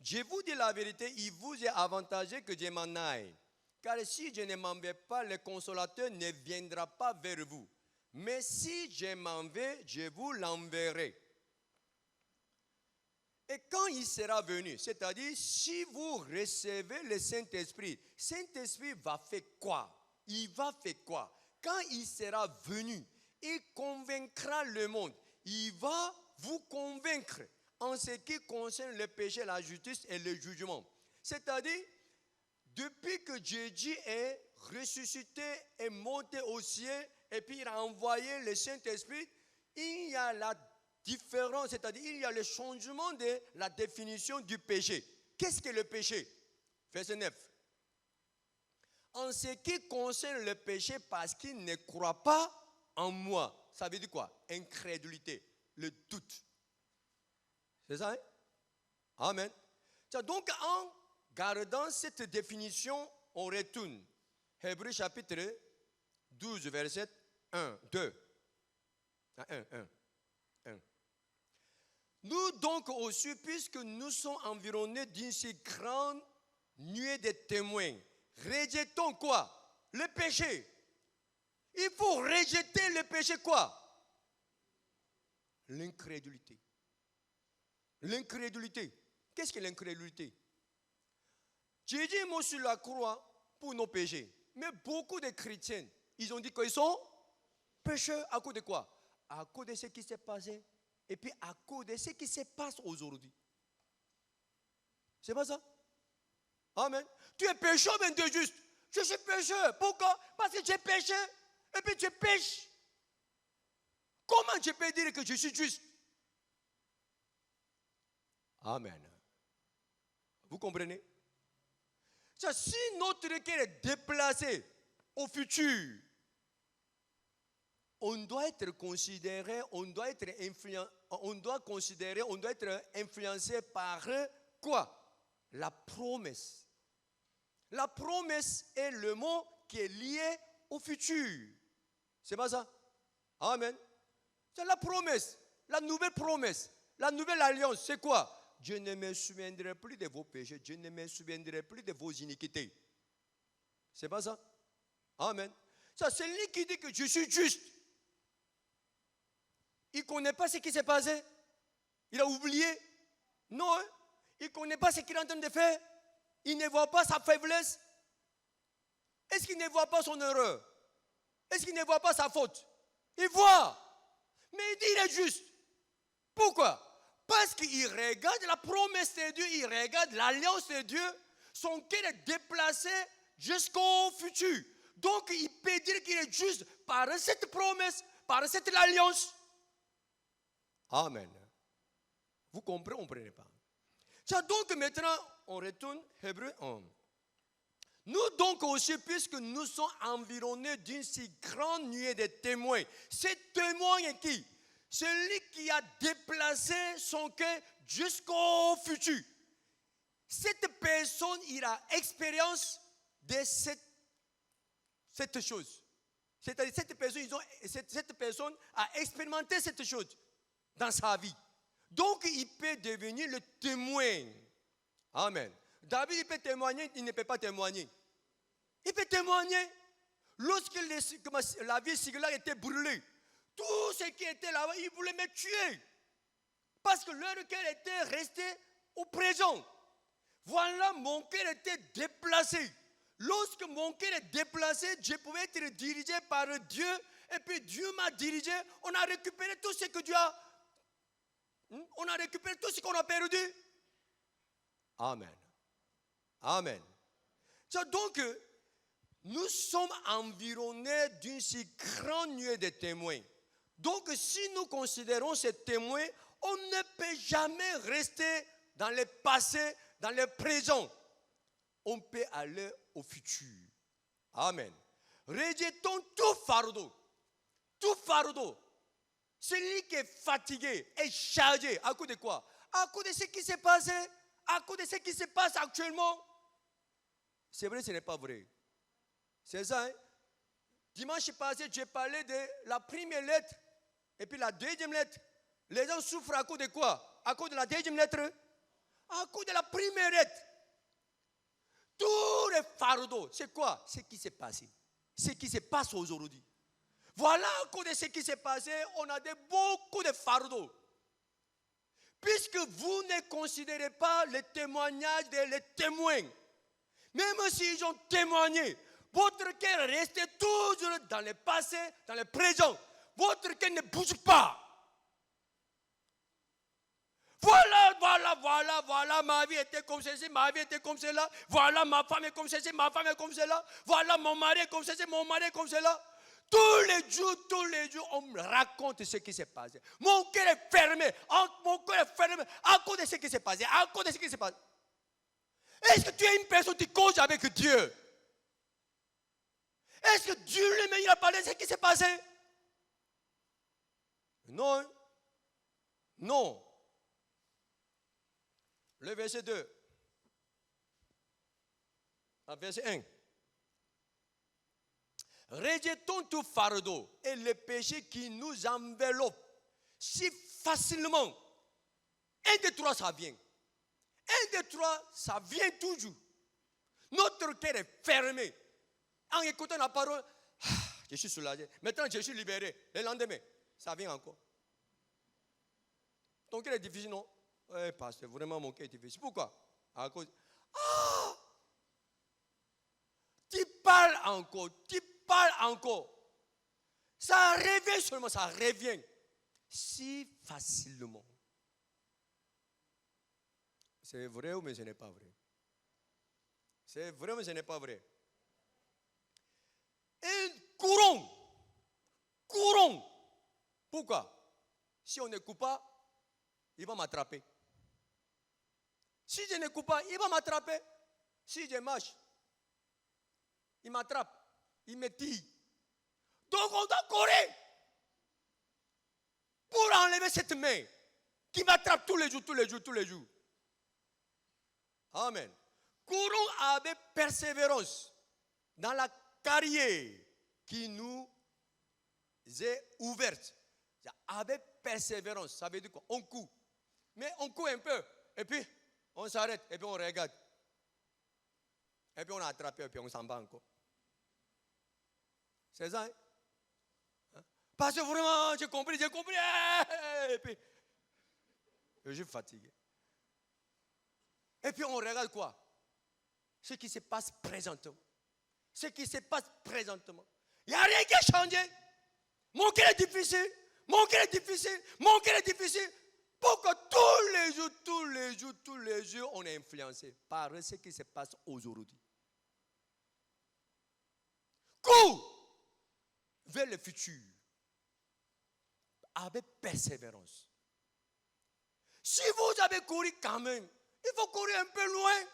je vous dis la vérité, il vous est avantageux que je m'en aille. Car si je ne m'en vais pas, le consolateur ne viendra pas vers vous. Mais si je m'en vais, je vous l'enverrai. Et quand il sera venu, c'est-à-dire si vous recevez le Saint-Esprit, Saint-Esprit va faire quoi? Il va faire quoi? Quand il sera venu, il convaincra le monde. Il va vous convaincre en ce qui concerne le péché, la justice et le jugement. C'est-à-dire, depuis que Jésus est ressuscité et monté au ciel, et puis il a envoyé le Saint-Esprit, il y a la différence, c'est-à-dire il y a le changement de la définition du péché. Qu'est-ce que le péché? Verset 9. En ce qui concerne le péché, parce qu'il ne croit pas en moi. Ça veut dire quoi? Incrédulité, le doute. C'est ça, hein? Amen. Donc, en gardant cette définition, on retourne. Hébreux chapitre 12, verset 1, 2. 1. Nous donc aussi, puisque nous sommes environnés d'une si grande nuée de témoins, rejetons quoi? Le péché. Il faut rejeter le péché quoi? L'incrédulité. L'incrédulité. Qu'est-ce que l'incrédulité? Jésus est mort sur la croix pour nos péchés. Mais beaucoup de chrétiens, ils ont dit qu'ils sont pécheurs à cause de quoi? À cause de ce qui s'est passé. Et puis à cause de ce qui se passe aujourd'hui. C'est pas ça? Amen. Tu es pécheur, mais tu es juste. Je suis pécheur. Pourquoi? Parce que j'ai péché. Et puis tu pêches. Comment tu peux dire que je suis juste? Amen. Vous comprenez? Si notre cœur est déplacé au futur, on doit être considéré, on doit être influencé par quoi? La promesse. La promesse est le mot qui est lié au futur. C'est pas ça? Amen. C'est la promesse, la nouvelle promesse, la nouvelle alliance. C'est quoi? Je ne me souviendrai plus de vos péchés, je ne me souviendrai plus de vos iniquités. C'est pas ça? Amen. Ça, c'est lui qui dit que je suis juste. Il ne connaît pas ce qui s'est passé. Il a oublié. Non, hein? Il ne connaît pas ce qu'il est en train de faire. Il ne voit pas sa faiblesse. Est-ce qu'il ne voit pas son erreur? Est-ce qu'il ne voit pas sa faute? Il voit. Mais il dit qu'il est juste. Pourquoi? Parce qu'il regarde la promesse de Dieu, il regarde l'alliance de Dieu. Son cœur est déplacé jusqu'au futur. Donc il peut dire qu'il est juste par cette promesse, par cette alliance. Amen. Vous comprenez pas? Donc maintenant, on retourne Hébreux 1. Nous donc aussi, puisque nous sommes environnés d'une si grande nuée de témoins. Ces témoins est qui? Celui qui a déplacé son cœur jusqu'au futur. Cette personne, il a expérience de cette chose. C'est-à-dire cette personne a expérimenté cette chose dans sa vie. Donc, il peut devenir le témoin. Amen. David, il peut témoigner, il ne peut pas témoigner. Il peut témoigner. Lorsque la ville Siglag était brûlée, tout ce qui était là-bas, ils voulaient me tuer. Parce que leur cœur était resté au présent. Voilà, mon cœur était déplacé. Lorsque mon cœur est déplacé, je pouvais être dirigé par Dieu. Et puis Dieu m'a dirigé. On a récupéré tout ce que Dieu a. On a récupéré tout ce qu'on a perdu. Amen. Amen. Donc, nous sommes environnés d'une si grande nuée de témoins. Donc, si nous considérons ces témoins, on ne peut jamais rester dans le passé, dans le présent. On peut aller au futur. Amen. Rejetons tout fardeau. Tout fardeau. Celui qui est fatigué est chargé. À cause de quoi? À cause de ce qui s'est passé. À cause de ce qui se passe actuellement. C'est vrai, ce n'est pas vrai. C'est ça, hein? Dimanche passé, j'ai parlé de la première lettre et puis la deuxième lettre. Les gens souffrent à cause de quoi? À cause de la deuxième lettre? À cause de la première lettre. Tous les fardeaux, c'est quoi? Ce qui s'est passé. Ce qui se passe aujourd'hui. Voilà, à cause de ce qui s'est passé, on a beaucoup de fardeaux. Puisque vous ne considérez pas le témoignage des témoins, même s'ils ont témoigné, votre cœur reste toujours dans le passé, dans le présent. votre cœur ne bouge pas. Voilà, ma vie était comme ceci, ma vie était comme cela. Voilà, ma femme est comme ceci, ma femme est comme cela. Voilà, mon mari est comme ceci, mon mari est comme cela. Tous les jours, on me raconte ce qui s'est passé. Mon cœur est fermé, à cause de ce qui s'est passé, à cause de ce qui s'est passé. Est-ce que tu es une personne qui cause avec Dieu? Est-ce que Dieu lui-même il a parlé de ce qui s'est passé? Non. Non. Le verset 2. Verset 1. Rejetons tout fardeau et le péché qui nous enveloppe si facilement. 1, 2, 3, ça vient. 1, 2, 3, ça vient toujours. Notre cœur est fermé. En écoutant la parole, je suis soulagé. Maintenant, je suis libéré. Le lendemain, ça vient encore. Ton cœur est difficile, non? Oui, pasteur, vraiment, mon cœur est difficile. Pourquoi? À cause. Tu parles encore. Ça revient seulement, ça revient. Si facilement. C'est vrai ou mais ce n'est pas vrai? C'est vrai mais ce n'est pas vrai. Et courons. Pourquoi? Si on ne coupe pas, il va m'attraper. Si je ne coupe pas, il va m'attraper. Si je marche, il m'attrape, il me tire. Donc on doit courir pour enlever cette main qui m'attrape tous les jours. Amen. Courons avec persévérance dans la carrière qui nous est ouverte. Avec persévérance, ça veut dire quoi? On court. Mais on court un peu, et puis on s'arrête, et puis on regarde. Et puis on a attrapé, et puis on s'en bat encore. C'est ça, hein? Parce que vraiment, j'ai compris. Et puis, je suis fatigué. Et puis on regarde quoi? Ce qui se passe présentement. Il n'y a rien qui a changé. Mon cœur est difficile. Pourquoi tous les jours, on est influencé par ce qui se passe aujourd'hui. Cours vers le futur avec persévérance. Si vous avez couru quand même, il faut courir un peu loin.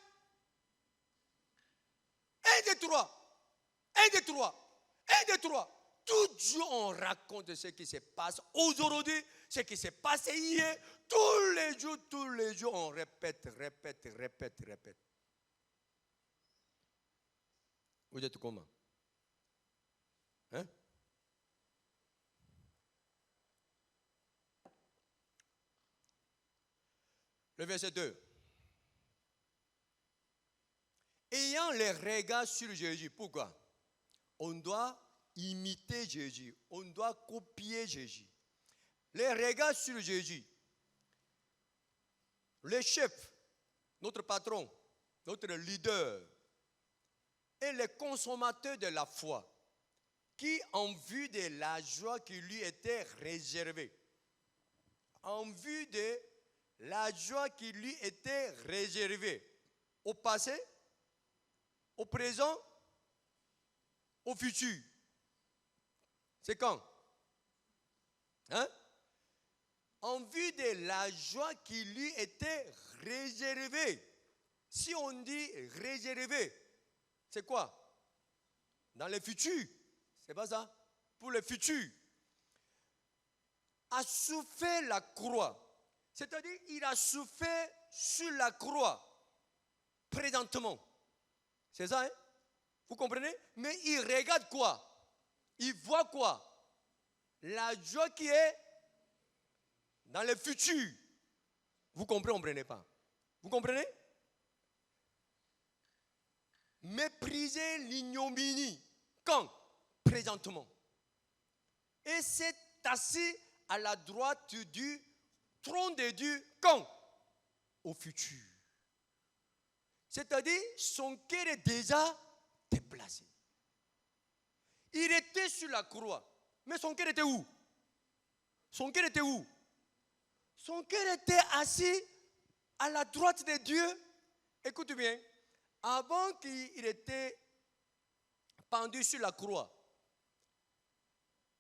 1, 2, 3. Tout jour, on raconte ce qui se passe aujourd'hui, ce qui s'est passé hier. Tous les jours, on répète. Vous êtes comment? Hein? Le verset 2. Ayant les regards sur Jésus. Pourquoi? On doit imiter Jésus. On doit copier Jésus. Les regards sur Jésus. Le chef, notre patron, notre leader, et les consommateurs de la foi, qui en vue de la joie qui lui était réservée, au passé, au présent, au futur. C'est quand? Hein? En vue de la joie qui lui était réservée. Si on dit réservé, c'est quoi? Dans le futur. C'est pas ça? Pour le futur. A souffert la croix. C'est-à-dire, il a souffert sur la croix. Présentement. C'est ça, hein? Vous comprenez? Mais il regarde quoi? Il voit quoi? La joie qui est dans le futur. Vous comprenez pas? Vous comprenez? Mépriser l'ignominie. Quand? Présentement. Et c'est assis à la droite du trône de Dieu. Quand? Au futur. C'est-à-dire, son cœur est déjà déplacé. Il était sur la croix. Mais son cœur était où? Son cœur était où? Son cœur était assis à la droite de Dieu. Écoute bien, avant qu'il était pendu sur la croix,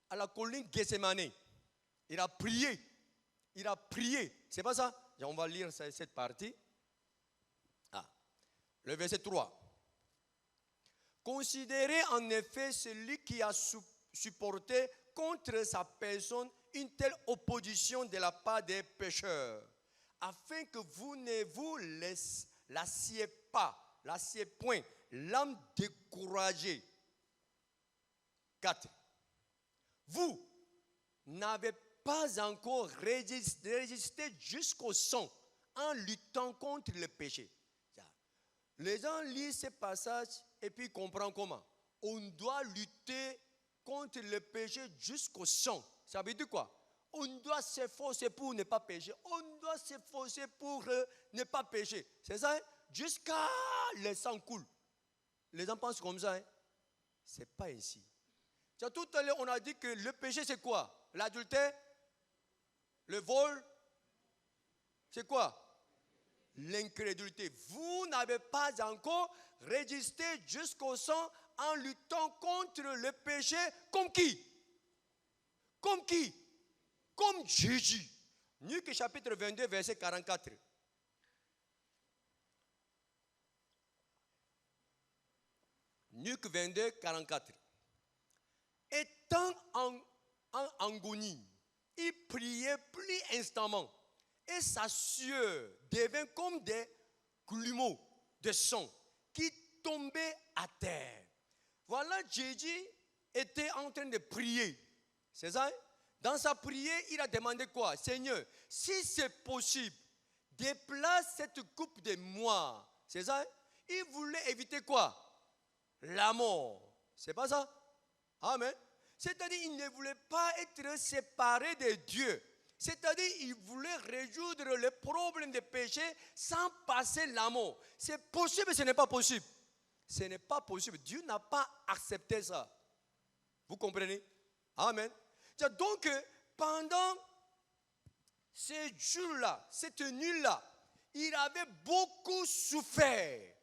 à la colline Gethsemane, il a prié. Il a prié. C'est pas ça? On va lire cette partie. Le verset 3. Considérez en effet celui qui a supporté contre sa personne une telle opposition de la part des pécheurs, afin que vous ne vous lassiez point, l'âme découragée. 4. Vous n'avez pas encore résisté jusqu'au sang en luttant contre le péché. Les gens lisent ce passage et puis comprennent comment. On doit lutter contre le péché jusqu'au sang. Ça veut dire quoi? On doit s'efforcer pour ne pas pécher. On doit s'efforcer pour ne pas pécher. C'est ça, hein? Jusqu'à le sang coule. Les gens pensent comme ça. Hein? Ce n'est pas ainsi. Tout à l'heure, on a dit que le péché, c'est quoi? L'adultère? Le vol? C'est quoi? L'incrédulité. Vous n'avez pas encore résisté jusqu'au sang en luttant contre le péché comme qui? Comme qui? Comme Jésus. Luc chapitre 22, verset 44. Luc 22, 44. Étant en agonie, il priait plus instamment. Et sa sueur devint comme des grumeaux de sang qui tombaient à terre. Voilà, Jésus était en train de prier. C'est ça? Dans sa prière, il a demandé quoi? Seigneur, si c'est possible, déplace cette coupe de moi. C'est ça? Il voulait éviter quoi? La mort. C'est pas ça? Amen. C'est-à-dire qu'il ne voulait pas être séparé de Dieu. C'est-à-dire qu'il voulait résoudre le problème des péchés sans passer la mort. C'est possible, ce n'est pas possible. Ce n'est pas possible. Dieu n'a pas accepté ça. Vous comprenez? Amen. Donc, pendant ces jours-là, cette nuit-là, il avait beaucoup souffert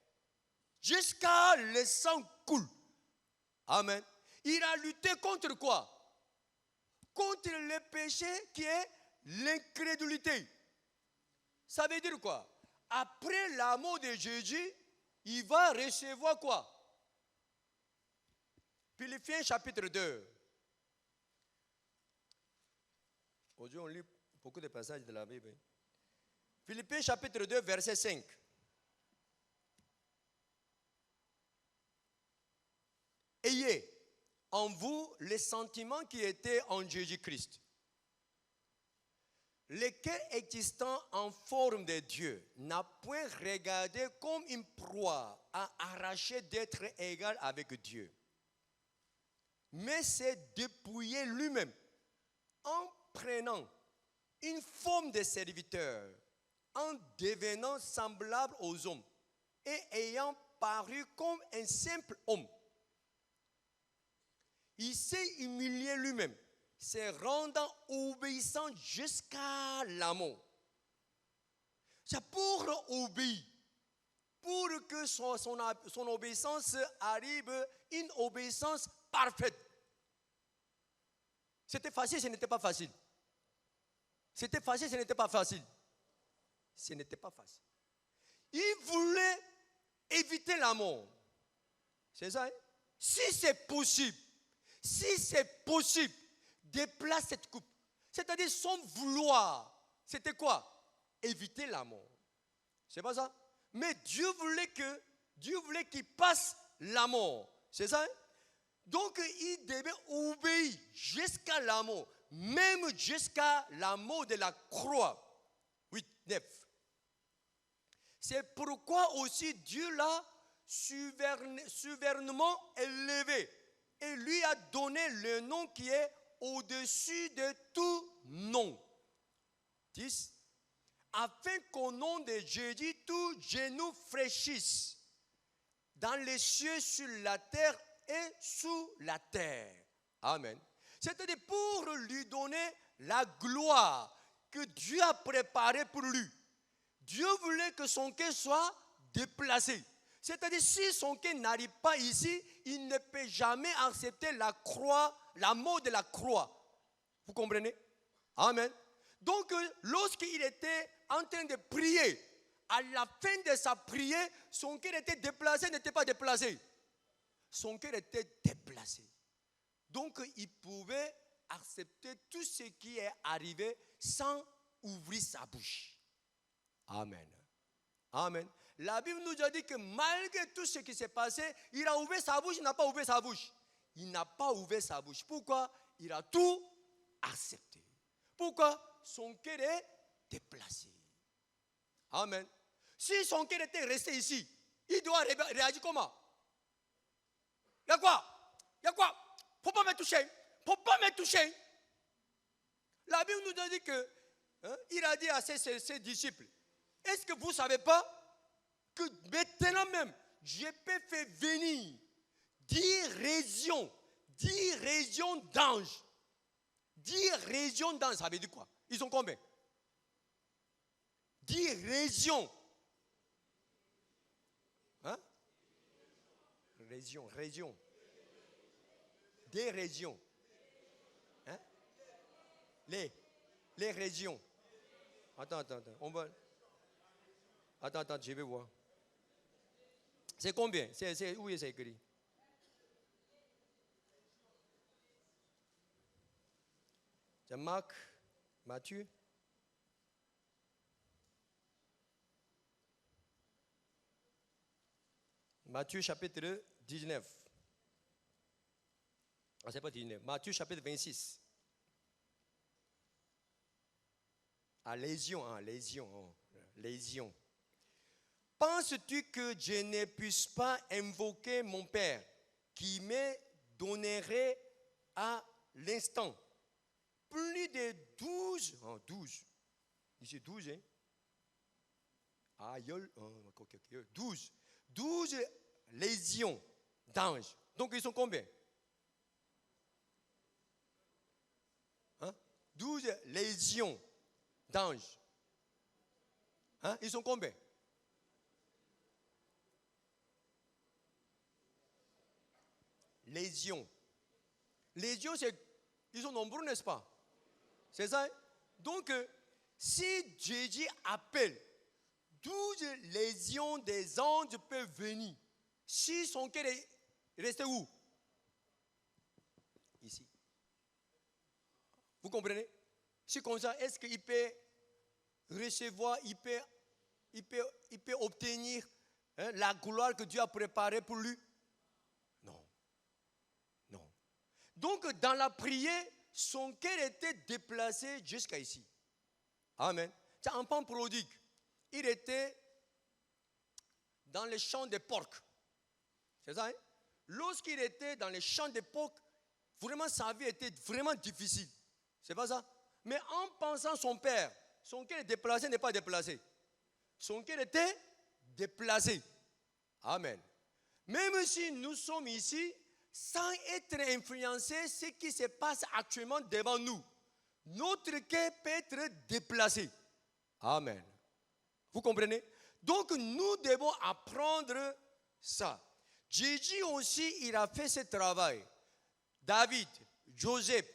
jusqu'à le sang coule. Amen. Il a lutté contre quoi? Contre le péché qui est l'incrédulité. Ça veut dire quoi? Après la mort de Jésus, il va recevoir quoi? Philippiens chapitre 2. Aujourd'hui, on lit beaucoup de passages de la Bible. Philippiens chapitre 2, verset 5. Ayez en vous les sentiments qui étaient en Jésus-Christ, lequel existant en forme de Dieu, n'a point regardé comme une proie à arracher d'être égal avec Dieu, mais s'est dépouillé lui-même en prenant une forme de serviteur, en devenant semblable aux hommes et ayant paru comme un simple homme. Il s'est humilié lui-même, se rendant obéissant jusqu'à la mort. C'est pour obéir, pour que son obéissance arrive, une obéissance parfaite. C'était facile, ce n'était pas facile. C'était facile, ce n'était pas facile. Ce n'était pas facile. Il voulait éviter la mort. C'est ça, hein? Si c'est possible, déplace cette coupe. C'est-à-dire son vouloir. C'était quoi? Éviter la mort. C'est pas ça? Mais Dieu voulait qu'il passe la mort. C'est ça? Hein? Donc il devait obéir jusqu'à la mort. Même jusqu'à la mort de la croix. 8, 9. C'est pourquoi aussi Dieu l'a souverainement élevé et lui a donné le nom qui est au-dessus de tout nom. 10. Afin qu'au nom de Jésus, tout genou fléchisse dans les cieux, sur la terre et sous la terre. Amen. C'est-à-dire pour lui donner la gloire que Dieu a préparée pour lui. Dieu voulait que son cœur soit déplacé. C'est-à-dire, si son cœur n'arrive pas ici, il ne peut jamais accepter la croix, la mort de la croix. Vous comprenez? Amen. Donc, lorsqu'il était en train de prier, à la fin de sa prière, son cœur était déplacé, n'était pas déplacé. Son cœur était déplacé. Donc, il pouvait accepter tout ce qui est arrivé sans ouvrir sa bouche. Amen. Amen. La Bible nous a dit que malgré tout ce qui s'est passé, il a ouvert sa bouche, il n'a pas ouvert sa bouche. Il n'a pas ouvert sa bouche. Pourquoi? Il a tout accepté. Pourquoi? Son cœur est déplacé. Amen. Si son cœur était resté ici, il doit réagir comment? Il y a quoi? Il y a quoi? Faut pas me toucher. Faut pas me toucher. La Bible nous a dit que, il a dit à ses disciples, est-ce que vous ne savez pas que maintenant même, je peux faire venir 10 régions d'anges. 10 régions d'anges, ça veut dire quoi? Ils sont combien? 10 régions. Hein? Région. Des régions. Hein? Les régions. Attends. On va... Attends, je vais voir. C'est combien? C'est où est-ce écrit? C'est Marc, Matthieu. Matthieu chapitre 19. Ah, c'est pas 19. Matthieu chapitre 26. Ah, légion. Penses-tu que je ne puisse pas invoquer mon Père qui me donnerait à l'instant plus de 12, ici 12, hein? Ah, 12 légions d'anges. Donc ils sont combien? 12 légions d'anges. Ils sont combien? Légions. Légions, ils sont nombreux, n'est-ce pas? C'est ça? Donc, si Jésus appelle 12 légions des anges peuvent venir, si son cœur est resté où? Ici. Vous comprenez? Si comme ça, est-ce qu'il peut recevoir, il peut obtenir la gloire que Dieu a préparée pour lui? Non. Donc, dans la prière, son cœur était déplacé jusqu'à ici. Amen. C'est un enfant prodigue. Il était dans les champs de porcs. C'est ça, hein? Lorsqu'il était dans les champs de porcs, vraiment sa vie était vraiment difficile. C'est pas ça? Mais en pensant son père, son cœur est déplacé, n'est pas déplacé. Son cœur était déplacé. Amen. Même si nous sommes ici, sans être influencés, ce qui se passe actuellement devant nous, notre cœur peut être déplacé. Amen. Vous comprenez? Donc nous devons apprendre ça. Jésus aussi, il a fait ce travail. David, Joseph,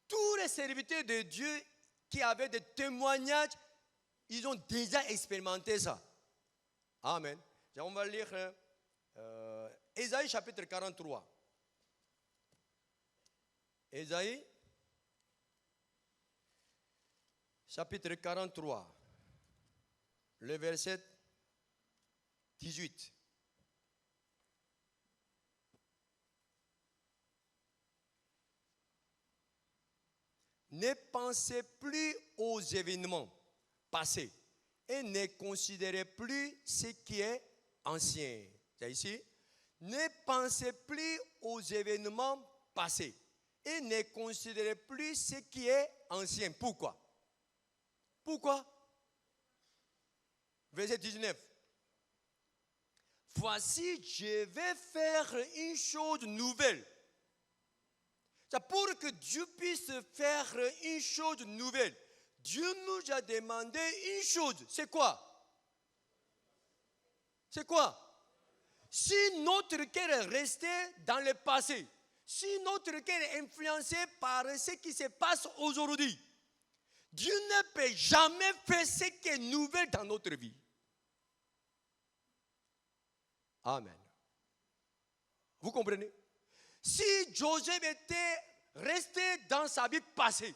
tous les serviteurs de Dieu qui avaient des témoignages, ils ont déjà expérimenté ça. Amen. On va lire Ésaïe chapitre 43. Ésaïe chapitre 43, le verset 18. Ne pensez plus aux événements passés et ne considérez plus ce qui est ancien. C'est ici. Ne pensez plus aux événements passés et ne considérez plus ce qui est ancien. Pourquoi? Verset 19. Voici, je vais faire une chose nouvelle. Pour que Dieu puisse faire une chose nouvelle, Dieu nous a demandé une chose. C'est quoi? C'est quoi? Si notre cœur est resté dans le passé, si notre cœur est influencé par ce qui se passe aujourd'hui, Dieu ne peut jamais faire ce qui est nouvel dans notre vie. Amen. Vous comprenez? Si Joseph était resté dans sa vie passée,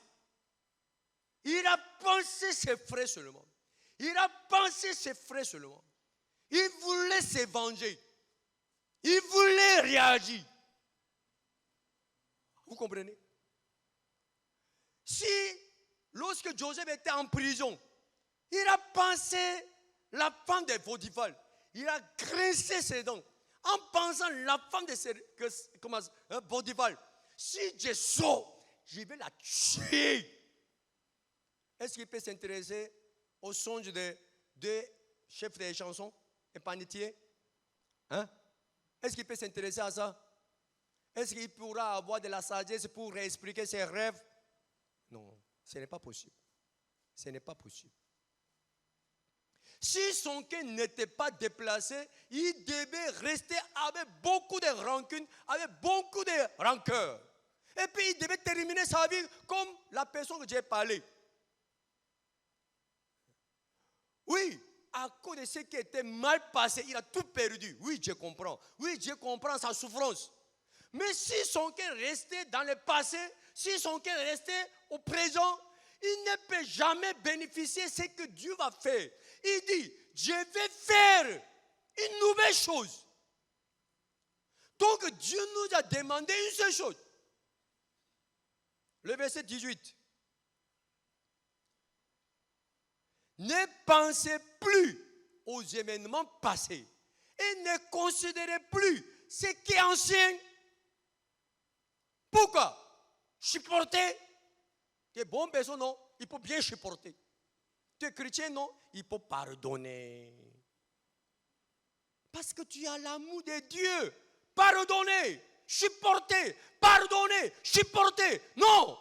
il a pensé ses frères seulement. Il a pensé ses frères seulement. Il voulait se venger. Il voulait réagir. Vous comprenez? Si, lorsque Joseph était en prison, il a pensé la femme de Potiphar. Il a grincé ses dents en pensant la femme de Potiphar. Si je sors, je vais la tuer. Est-ce qu'il peut s'intéresser au songe de deux chefs des chansons et panetiers? Hein? Est-ce qu'il peut s'intéresser à ça? Est-ce qu'il pourra avoir de la sagesse pour réexpliquer ses rêves? Non, ce n'est pas possible. Ce n'est pas possible. Si son cœur n'était pas déplacé, il devait rester avec beaucoup de rancune, avec beaucoup de rancœur. Et puis il devait terminer sa vie comme la personne que j'ai parlé. Oui, à cause de ce qui était mal passé, il a tout perdu. Oui, je comprends. Oui, je comprends sa souffrance. Mais si son cœur restait dans le passé, si son cœur restait au présent, il ne peut jamais bénéficier de ce que Dieu va faire. Il dit, je vais faire une nouvelle chose. Donc Dieu nous a demandé une seule chose. Le verset 18. Ne pensez plus aux événements passés et ne considérez plus ce qui est ancien. Pourquoi? Supporter. Tu es bonne personne, non? Il faut bien supporter. Tu es chrétien, non? Il faut pardonner. Parce que tu as l'amour de Dieu. Pardonner, supporter, pardonner, supporter. Non!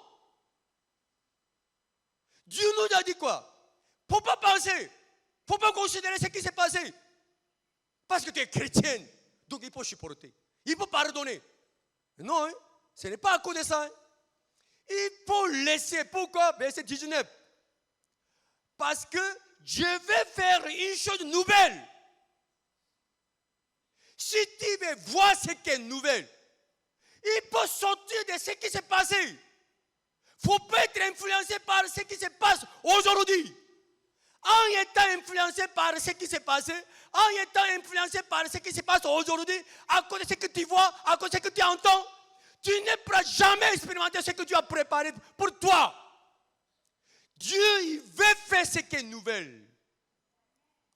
Dieu nous a dit quoi? Il ne faut pas penser, il ne faut pas considérer ce qui s'est passé. Parce que tu es chrétienne, donc il faut supporter. Il faut pardonner. Non, hein? Ce n'est pas à cause de ça. Hein? Il faut laisser. Pourquoi? Verset 19. Parce que je vais faire une chose nouvelle. Si tu veux voir ce qui est nouvelle, il faut sortir de ce qui s'est passé. Il ne faut pas être influencé par ce qui se passe aujourd'hui. En étant influencé par ce qui s'est passé, en étant influencé par ce qui se passe aujourd'hui, à cause de ce que tu vois, à cause de ce que tu entends, tu ne pourras jamais expérimenter ce que Dieu a préparé pour toi. Dieu, il veut faire ce qui est nouvelle.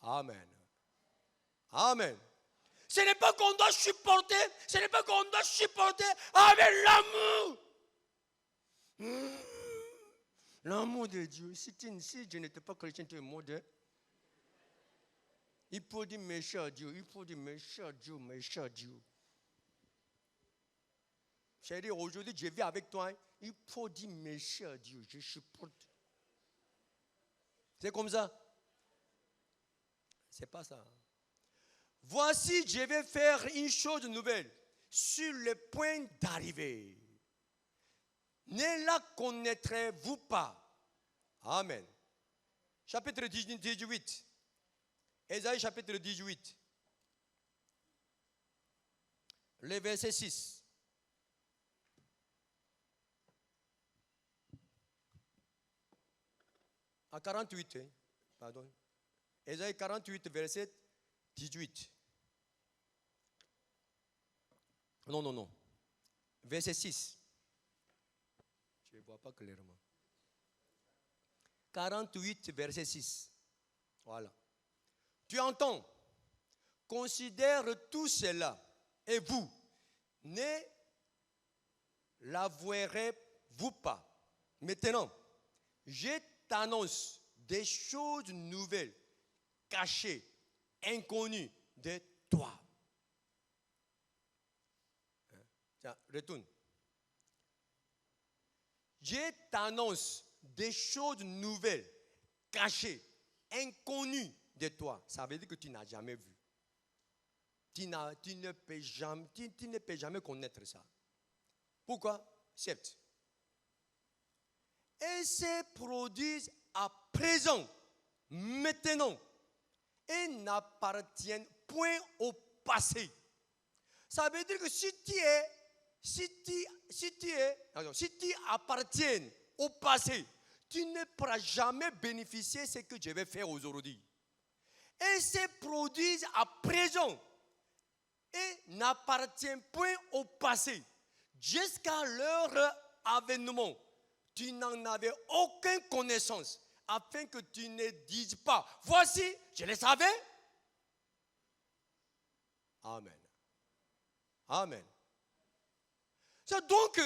Amen. Amen. Ce n'est pas qu'on doit supporter, ce n'est pas qu'on doit supporter avec l'amour. L'amour de Dieu. Si je n'étais pas chrétien, tu es maudit. Il faut dire mes chers Dieu, il faut dire mes chers Dieu, mes chers Dieu. Chérie, aujourd'hui je vis avec toi, il faut dire mes chers Dieu, je supporte. C'est comme ça? C'est pas ça. Voici, je vais faire une chose nouvelle sur le point d'arriver. Ne la connaîtrez-vous pas? Amen. Chapitre 18. Ésaïe chapitre 18. Le verset 6. À 48, pardon. Ésaïe 48, verset 18. Non. Verset 6. Je ne vois pas clairement. 48, verset 6. Voilà. Tu entends? Considère tout cela. Et vous, ne l'avouerez-vous pas? Maintenant, je t'annonce des choses nouvelles, cachées, inconnues de toi. Tiens, retourne. Je t'annonce des choses nouvelles, cachées, inconnues de toi. Ça veut dire que tu n'as jamais vu. Tu ne peux jamais connaître ça. Pourquoi? Certes. Et se produisent à présent, maintenant, et n'appartiennent point au passé. Ça veut dire que si tu appartiens au passé, tu ne pourras jamais bénéficier de ce que je vais faire aujourd'hui. Et se produisent à présent et n'appartiennent point au passé. Jusqu'à leur avènement, tu n'en avais aucune connaissance, afin que tu ne dises pas, voici, je le savais. Amen. Amen. C'est donc,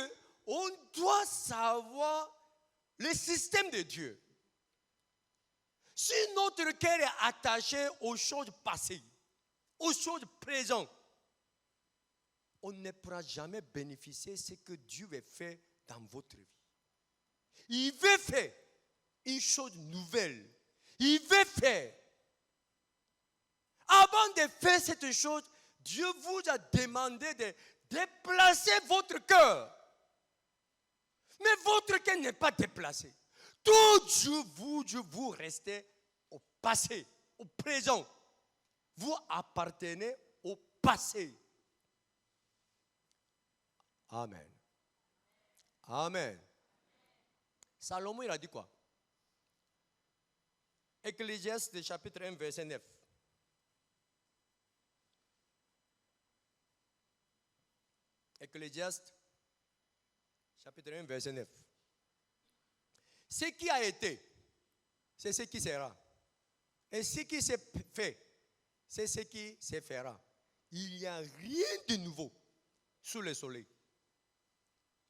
on doit savoir le système de Dieu. Si notre cœur est attaché aux choses passées, aux choses présentes, on ne pourra jamais bénéficier de ce que Dieu veut faire dans votre vie. Il veut faire une chose nouvelle. Il veut faire. Avant de faire cette chose, Dieu vous a demandé de déplacer votre cœur. Mais votre cœur n'est pas déplacé. Toujours vous restez au passé, au présent. Vous appartenez au passé. Amen. Amen. Salomon, il a dit quoi? Ecclésiaste chapitre 1, verset 9. Ecclésiaste chapitre 1, verset 9. Ce qui a été, c'est ce qui sera. Et ce qui s'est fait, c'est ce qui se fera. Il n'y a rien de nouveau sous le soleil.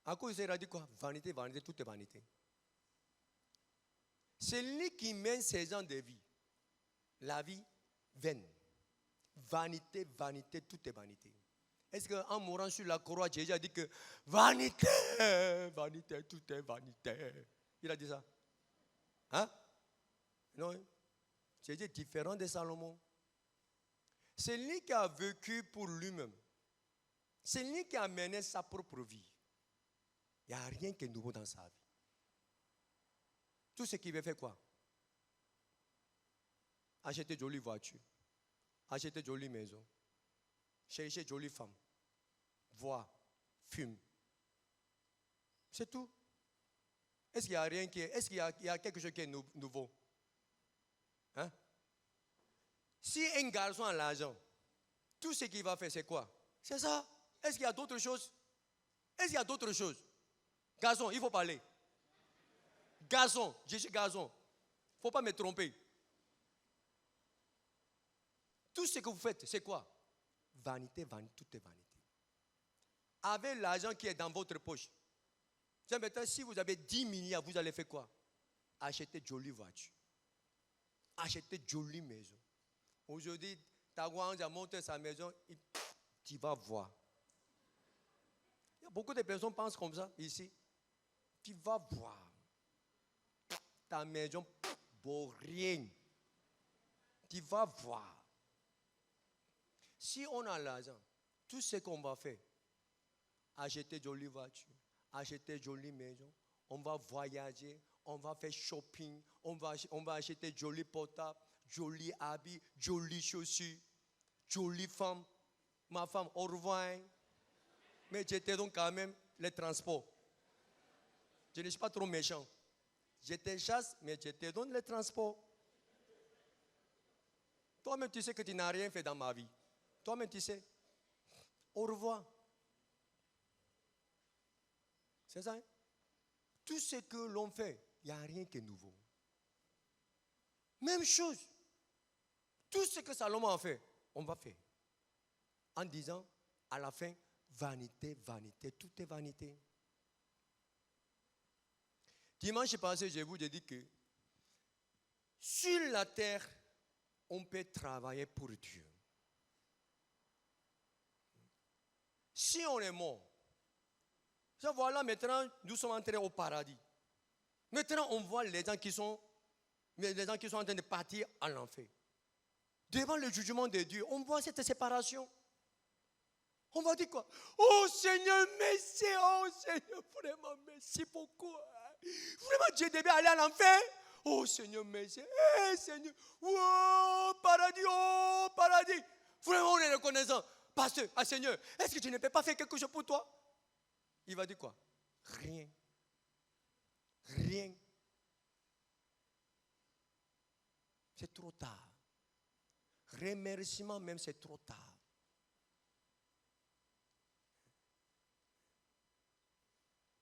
À cause il a dit quoi? Vanité, vanité, tout est vanité. C'est lui qui mène ses ans de vie. La vie vaine. Vanité, vanité, tout est vanité. Est-ce qu'en mourant sur la croix, Jésus a dit que vanité, vanité, tout est vanité? Il a dit ça? Hein? Non. Jésus est différent de Salomon. C'est lui qui a vécu pour lui-même. C'est lui qui a mené sa propre vie. Il n'y a rien qui est nouveau dans sa vie. Tout ce qu'il veut faire quoi? Acheter de jolies voitures, acheter de jolies maisons, chercher de jolies femmes, voir, fumer. C'est tout. Est-ce qu'il y a rien qui est, est-ce qu'il y a quelque chose qui est nouveau? Hein? Si un garçon a l'argent, tout ce qu'il va faire, c'est quoi? C'est ça. Est-ce qu'il y a d'autres choses? Est-ce qu'il y a d'autres choses? Garçon, il faut parler. Garçon, je suis garçon. Il ne faut pas me tromper. Tout ce que vous faites, c'est quoi? Vanité, vanité, tout est vanité. Avec l'argent qui est dans votre poche. Maintenant, si vous avez 10 milliards, vous allez faire quoi? Acheter de jolies voitures. Acheter de jolies maisons. Aujourd'hui, Tagouan a monté sa maison, tu vas voir. Il y a beaucoup de personnes qui pensent comme ça ici. Tu vas voir. Ta maison, pour rien. Tu vas voir. Si on a l'argent, tout ce qu'on va faire, acheter de jolies voitures, acheter de jolies maisons, on va voyager, on va faire shopping, on va acheter de jolis portables, jolis habits, jolies chaussures, jolies femmes. Ma femme, au revoir. Mais je te donne quand même les transports. Je ne suis pas trop méchant. Je te chasse, mais je te donne les transports. Toi-même, tu sais que tu n'as rien fait dans ma vie. Toi-même, tu sais. Au revoir. C'est ça. Hein? Tout ce que l'on fait, il n'y a rien qui est nouveau. Même chose. Tout ce que Salomon a fait, on va faire. En disant, à la fin, vanité, vanité, tout est vanité. Dimanche passé, je vous ai dit que sur la terre, on peut travailler pour Dieu. Si on est mort, Ça, voilà, maintenant, nous sommes entrés au paradis. Maintenant, on voit les gens qui sont en train de partir à l'enfer. Devant le jugement de Dieu, on voit cette séparation. On va dire quoi? Oh Seigneur, merci. Oh Seigneur, vraiment, merci beaucoup. Vraiment, Dieu devait aller à l'enfer. Oh Seigneur, merci. Hey, Seigneur. Oh, paradis, oh, paradis. Vraiment, on est reconnaissant. Pasteur, ah Seigneur, est-ce que tu ne peux pas faire quelque chose pour toi? Il va dire quoi? Rien. Rien. C'est trop tard. Remerciement même, c'est trop tard.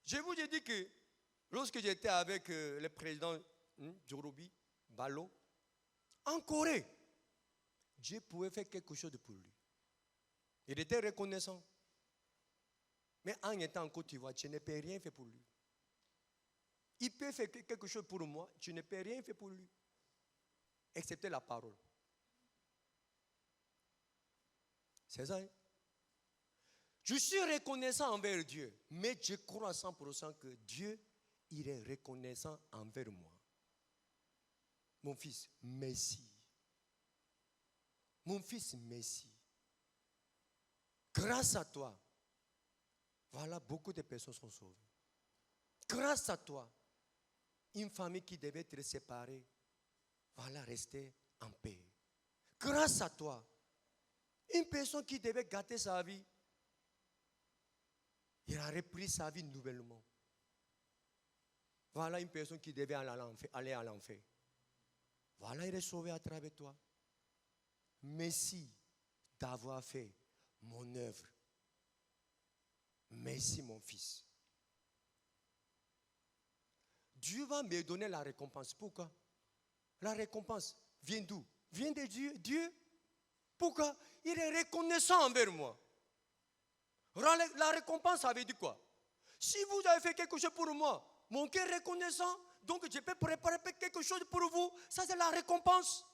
Je vous ai dit que lorsque j'étais avec le président Djorobi Balo, en Corée, Dieu pouvait faire quelque chose pour lui. Il était reconnaissant. Mais en étant en Côte d'Ivoire, tu ne peux rien faire pour lui. Il peut faire quelque chose pour moi, tu ne peux rien faire pour lui. Excepté la parole. C'est ça, hein? Je suis reconnaissant envers Dieu, mais je crois à 100% que Dieu, il est reconnaissant envers moi. Mon fils, merci. Mon fils, merci. Grâce à toi, voilà, beaucoup de personnes sont sauvées. Grâce à toi, une famille qui devait être séparée, voilà, rester en paix. Grâce à toi, une personne qui devait gâter sa vie, il a repris sa vie nouvellement. Voilà une personne qui devait aller à l'enfer. Voilà, il est sauvé à travers toi. Merci d'avoir fait mon œuvre. Merci mon fils. Dieu va me donner la récompense. Pourquoi? La récompense vient d'où? Vient de Dieu. Dieu. Pourquoi? Il est reconnaissant envers moi. La récompense, ça veut dire quoi? Si vous avez fait quelque chose pour moi, mon cœur est reconnaissant, donc je peux préparer quelque chose pour vous. Ça, c'est la récompense.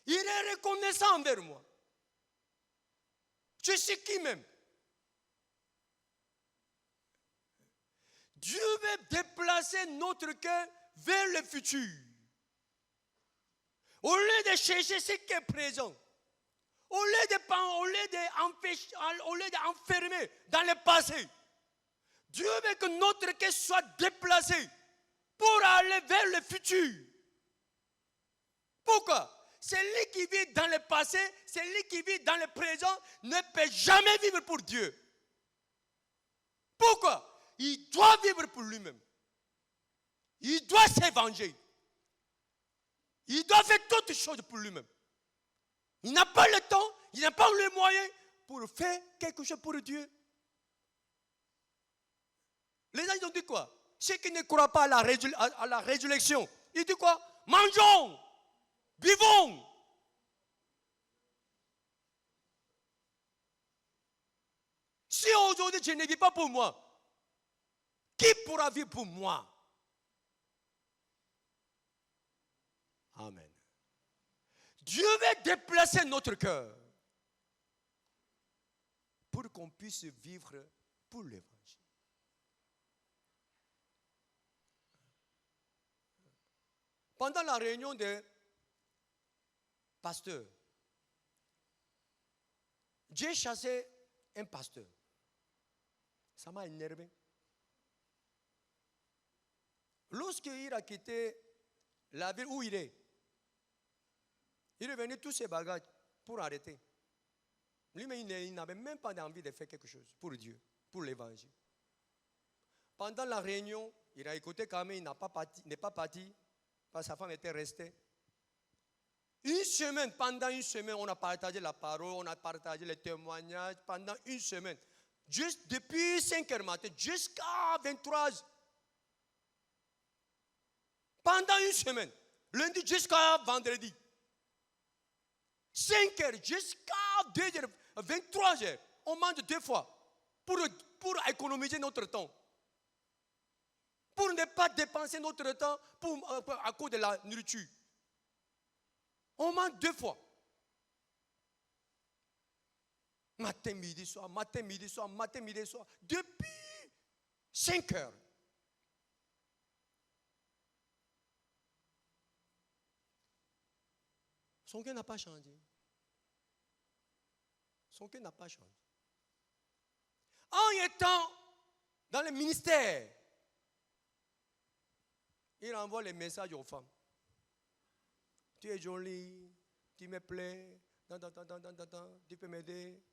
Il est reconnaissant envers moi. Je sais qui même. Dieu veut déplacer notre cœur vers le futur. Au lieu de chercher ce qui est présent, au lieu d'enfermer dans le passé, Dieu veut que notre cœur soit déplacé pour aller vers le futur. Pourquoi? Celui qui vit dans le passé, celui qui vit dans le présent ne peut jamais vivre pour Dieu. Pourquoi? Il doit vivre pour lui-même. Il doit s'évanger. Il doit faire toutes choses pour lui-même. Il n'a pas le temps, il n'a pas les moyens pour faire quelque chose pour Dieu. Les gens ils ont dit quoi? Ceux qui ne croient pas à la résurrection, ils disent quoi? Mangeons, buvons. Si aujourd'hui je ne vis pas pour moi, qui pourra vivre pour moi? Amen. Dieu veut déplacer notre cœur pour qu'on puisse vivre pour l'évangile. Pendant la réunion des pasteurs, j'ai chassé un pasteur. Ça m'a énervé. Lorsqu'il a quitté la ville où il est venu tous ses bagages pour arrêter. Lui-même, il n'avait même pas envie de faire quelque chose pour Dieu, pour l'évangile. Pendant la réunion, il a écouté quand même, il n'est pas parti, parce que sa femme était restée. Pendant une semaine, on a partagé la parole, on a partagé les témoignages, pendant une semaine. Juste depuis 5 heures matin jusqu'à 23 heures. Pendant une semaine, lundi jusqu'à vendredi. 5 heures jusqu'à 2 heures, 23 heures. On mange 2 fois pour économiser notre temps. Pour ne pas dépenser notre temps à cause de la nourriture. On mange 2 fois. Matin, midi, soir, matin, midi, soir, matin, midi, soir. Depuis 5 heures. Son cœur n'a pas changé. Son cœur n'a pas changé. En étant dans le ministère, il envoie les messages aux femmes. Tu es jolie, tu me plais, tu peux m'aider.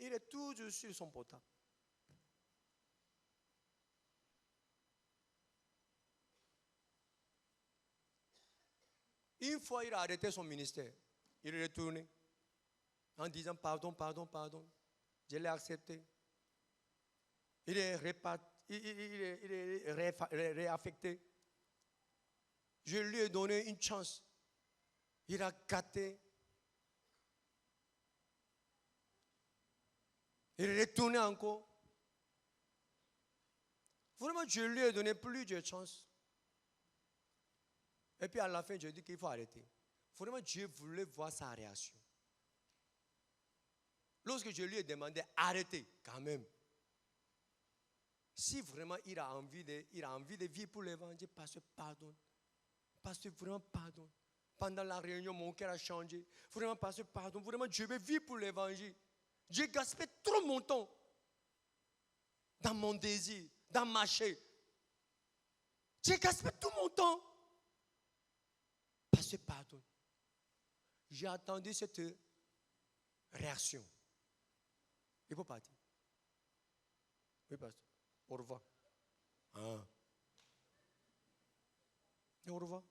Il est toujours sur son portable. Une fois, il a arrêté son ministère. Il est retourné en disant pardon, pardon, pardon. Je l'ai accepté. Il est réaffecté. Je lui ai donné une chance. Il a gâté. Il est retourné encore. Vraiment, je lui ai donné plus de chance. Et puis à la fin, je dis qu'il faut arrêter. Vraiment, Dieu voulait voir sa réaction. Lorsque je lui ai demandé arrêtez, quand même. Si vraiment il a envie de vivre pour l'évangile, pasteur, pardonne. Pasteur, vraiment, pardonne. Pendant la réunion, mon cœur a changé. Vraiment, pasteur, pardonne. Vraiment, je veux vivre pour l'évangile. J'ai gaspillé trop mon temps dans mon désir, dans marcher. J'ai gaspillé tout mon temps. Pasteur, pardonne. J'ai attendu cette réaction. Il faut partir. Oui, pasteur. Au revoir. Ah. Et au revoir.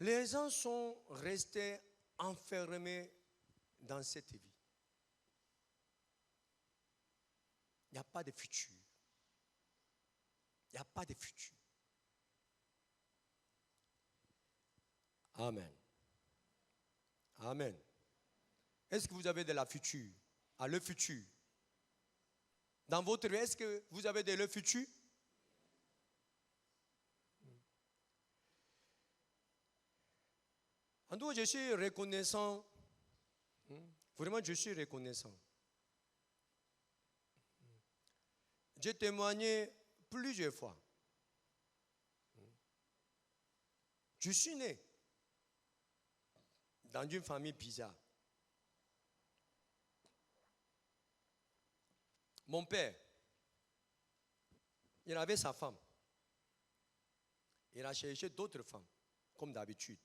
Les gens sont restés enfermés dans cette vie. Il n'y a pas de futur. Il n'y a pas de futur. Amen. Amen. Est-ce que vous avez de la future? Ah, le futur. Dans votre vie, est-ce que vous avez de le futur? En tout cas, je suis reconnaissant. Vraiment, je suis reconnaissant. J'ai témoigné plusieurs fois. Je suis né dans une famille bizarre. Mon père, il avait sa femme. Il a cherché d'autres femmes, comme d'habitude.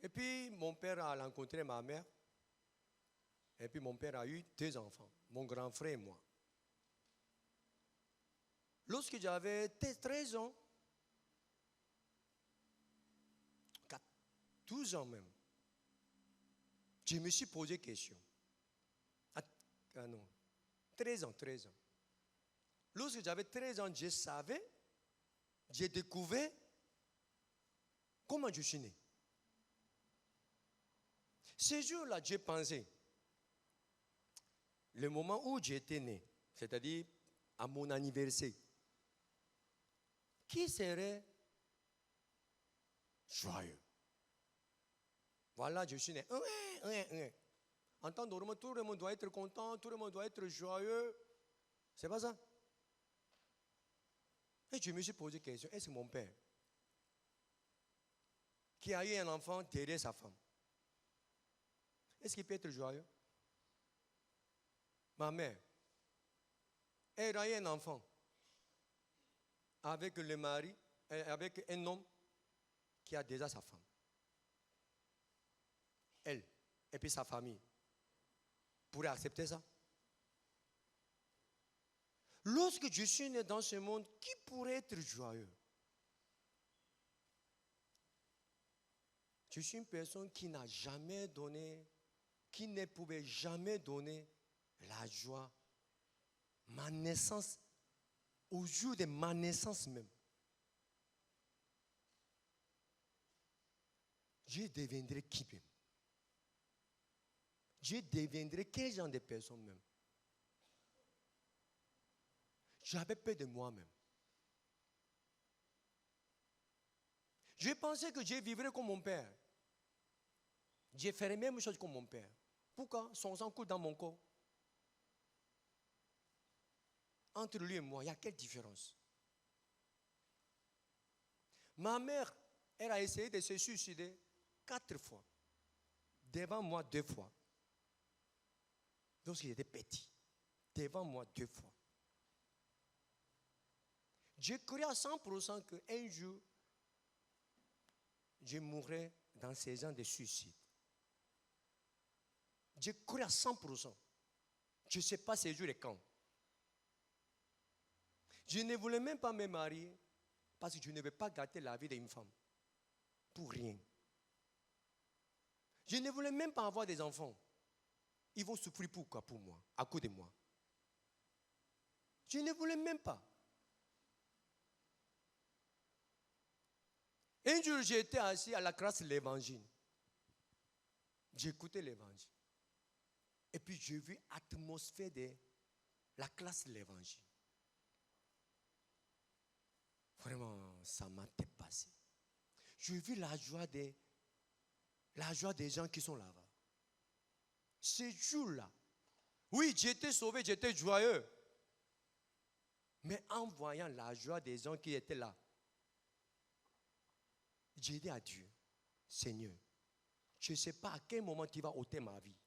Et puis, mon père a rencontré ma mère. Et puis, mon père a eu 2 enfants, mon grand frère et moi. Lorsque j'avais 13 ans, 12 ans même, je me suis posé question. Ah non, 13 ans. Lorsque j'avais 13 ans, je savais, j'ai découvert comment je suis né. Ce jour-là, j'ai pensé, le moment où j'étais né, c'est-à-dire à mon anniversaire, qui serait joyeux? Voilà, je suis né. En temps normal, tout le monde doit être content, tout le monde doit être joyeux. C'est pas ça? Et je me suis posé la question, est-ce que mon père, qui a eu un enfant derrière sa femme, est-ce qu'il peut être joyeux? Ma mère, elle a eu un enfant avec le mari, avec un homme qui a déjà sa femme. Elle, et puis sa famille, pourraient accepter ça? Lorsque je suis né dans ce monde, qui pourrait être joyeux? Je suis une personne qui n'a jamais donné, qui ne pouvait jamais donner la joie. Ma naissance, au jour de ma naissance même, je deviendrai qui même? Je deviendrai quel genre de personne même? J'avais peur de moi-même. Je pensais que Dieu vivrait comme mon père. Dieu ferait la même chose que mon père. Pourquoi? Son sang coule dans mon corps. Entre lui et moi, il y a quelle différence? Ma mère, elle a essayé de se suicider 4 fois. Devant moi 2 fois. Lorsqu'il était petit. Devant moi 2 fois. Je croyais à 100% qu'un jour, je mourrais dans ces gens de suicide. Je croyais à 100%. Je ne sais pas ces jours et quand. Je ne voulais même pas me marier parce que je ne veux pas gâter la vie d'une femme. Pour rien. Je ne voulais même pas avoir des enfants. Ils vont souffrir pourquoi? Pour moi, à cause de moi. Je ne voulais même pas. Un jour, j'étais assis à la classe de l'évangile. J'écoutais l'évangile. Et puis, j'ai vu l'atmosphère de la classe de l'évangile. Vraiment, ça m'a dépassé. J'ai vu la joie des gens qui sont là-bas. Ces jours-là, oui, j'étais sauvé, j'étais joyeux. Mais en voyant la joie des gens qui étaient là, j'ai dit à Dieu, Seigneur, je ne sais pas à quel moment tu vas ôter ma vie.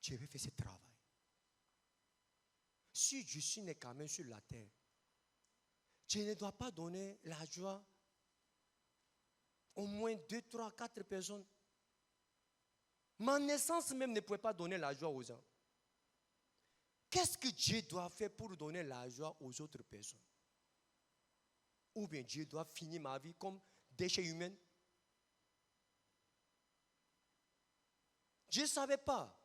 Je vais faire ce travail. Si je suis né quand même sur la terre, je ne dois pas donner la joie au moins 2, 3, 4 personnes. Ma naissance même ne pouvait pas donner la joie aux gens. Qu'est-ce que Dieu doit faire pour donner la joie aux autres personnes? Ou bien Dieu doit finir ma vie comme déchet humain? Je ne savais pas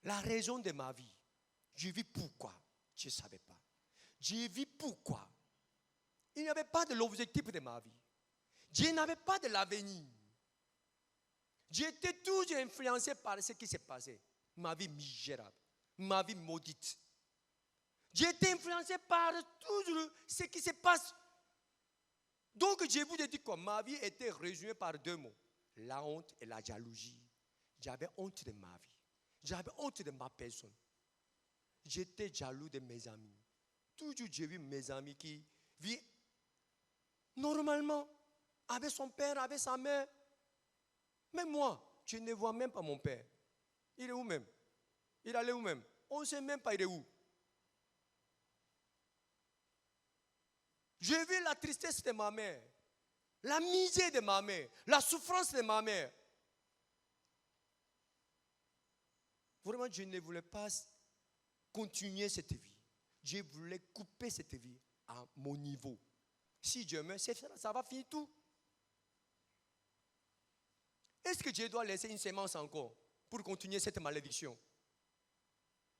la raison de ma vie. Je vis pourquoi? Je ne savais pas. Je vis pourquoi? Il n'y avait pas de l'objectif de ma vie. Dieu n'avait pas de l'avenir. J'étais toujours influencé par ce qui s'est passé. Ma vie misérable, ma vie maudite. J'étais influencé par toujours ce qui se passe. Donc je vous ai dit quoi? Ma vie était résumée par 2 mots. La honte et la jalousie. J'avais honte de ma vie. J'avais honte de ma personne. J'étais jaloux de mes amis. Toujours j'ai vu mes amis qui vivent normalement avec son père, avec sa mère. Mais moi, je ne vois même pas mon père. Il est où même? Il allait où même? On ne sait même pas il est où. J'ai vu la tristesse de ma mère, la misère de ma mère, la souffrance de ma mère. Vraiment, je ne voulais pas continuer cette vie. Je voulais couper cette vie à mon niveau. Si Dieu meurt, ça va finir tout. Est-ce que Dieu doit laisser une sémence encore pour continuer cette malédiction?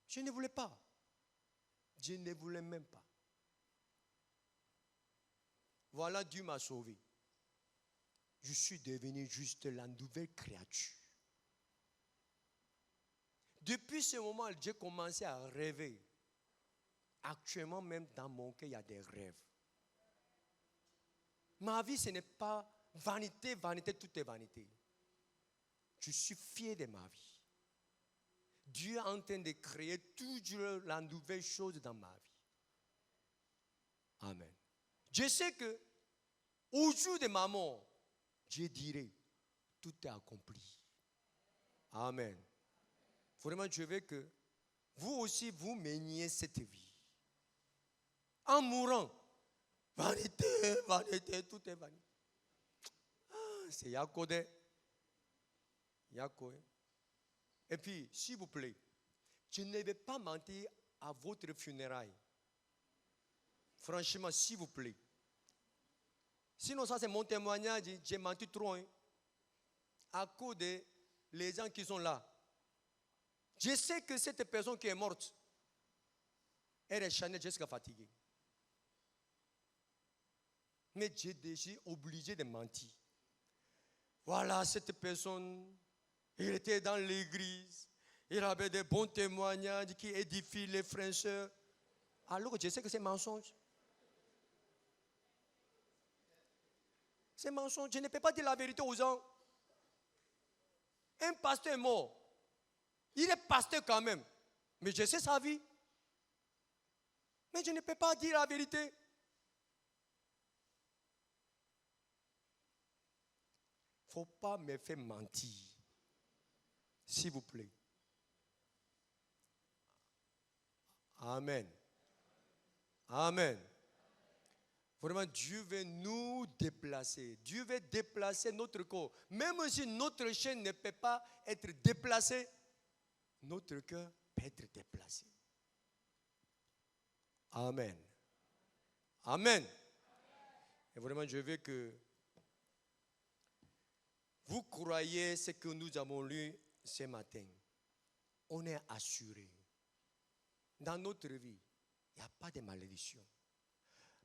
Je ne voulais pas. Je ne voulais même pas. Voilà, Dieu m'a sauvé. Je suis devenu juste la nouvelle créature. Depuis ce moment, j'ai commencé à rêver. Actuellement, même dans mon cœur, il y a des rêves. Ma vie, ce n'est pas vanité, vanité, tout est vanité. Je suis fier de ma vie. Dieu est en train de créer toujours la nouvelle chose dans ma vie. Amen. Je sais que au jour de ma mort, je dirai, tout est accompli. Amen. Vraiment, je veux que vous aussi, vous meniez cette vie. En mourant, vanité, vanité, tout est vanité. C'est Yakode. Yakode. Et puis, s'il vous plaît, je ne vais pas mentir à votre funéraille. Franchement, s'il vous plaît. Sinon, ça c'est mon témoignage, j'ai menti trop. À cause des gens qui sont là. Je sais que cette personne qui est morte, elle est chanée jusqu'à fatiguée. Mais j'ai déjà obligé de mentir. Voilà, cette personne, il était dans l'église, Il avait des bons témoignages qui édifient les frères et sœurs. Alors que je sais que c'est mensonge. C'est mensonge. Je ne peux pas dire la vérité aux gens. Un pasteur est mort. Il est pasteur quand même. Mais je sais sa vie. Mais je ne peux pas dire la vérité. Il ne faut pas me faire mentir. S'il vous plaît. Amen. Amen. Vraiment, Dieu veut nous déplacer. Dieu veut déplacer notre corps. Même si notre chaîne ne peut pas être déplacée, notre cœur peut être déplacé. Amen. Amen. Et vraiment, je veux que vous croyez ce que nous avons lu ce matin. On est assuré. Dans notre vie, il n'y a pas de malédiction.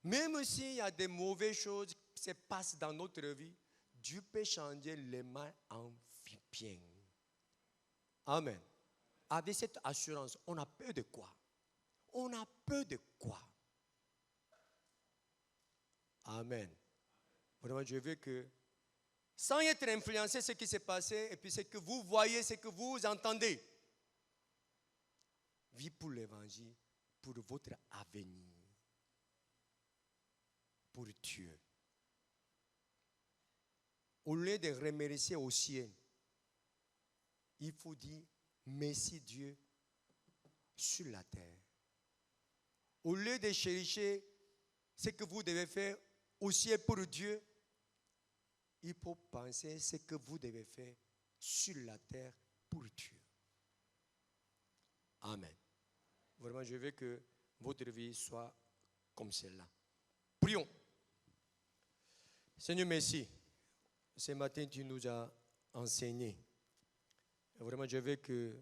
Même s'il y a des mauvaises choses qui se passent dans notre vie, Dieu peut changer les mal en bien. Amen. Avec cette assurance, on a peur de quoi? On a peur de quoi? Amen. Vraiment, je veux que, sans être influencé ce qui s'est passé, et puis ce que vous voyez, ce que vous entendez, vivez pour l'évangile, pour votre avenir, pour Dieu. Au lieu de remercier au ciel, il faut dire merci Dieu sur la terre. Au lieu de chercher ce que vous devez faire au ciel pour Dieu, il faut penser ce que vous devez faire sur la terre pour Dieu. Amen. Vraiment, je veux que votre vie soit comme celle-là. Prions. Seigneur, merci. Ce matin, tu nous as enseigné. Et vraiment, je veux que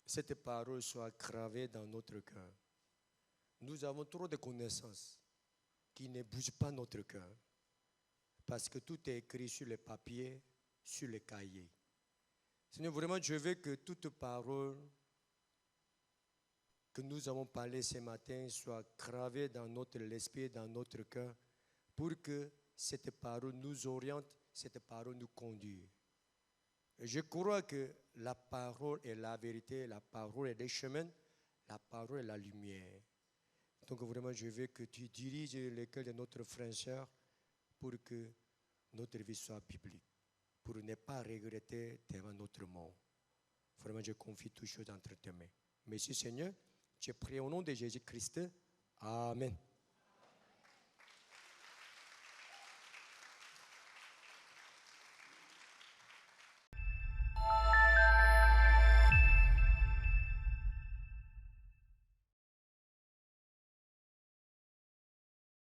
cette parole soit gravée dans notre cœur. Nous avons trop de connaissances qui ne bougent pas notre cœur. Parce que tout est écrit sur les papiers, sur les cahiers. Seigneur, vraiment, je veux que toute parole que nous avons parlé ce matin soit gravée dans notre esprit, dans notre cœur, pour que cette parole nous oriente, cette parole nous conduise. Et je crois que la parole est la vérité, la parole est le chemin, la parole est la lumière. Donc vraiment, je veux que tu diriges le cœur de notre frère et sœur pour que notre vie soit biblique, pour ne pas regretter devant notre mort. Vraiment, je confie toutes choses entre tes mains. Merci Seigneur, je prie au nom de Jésus-Christ. Amen.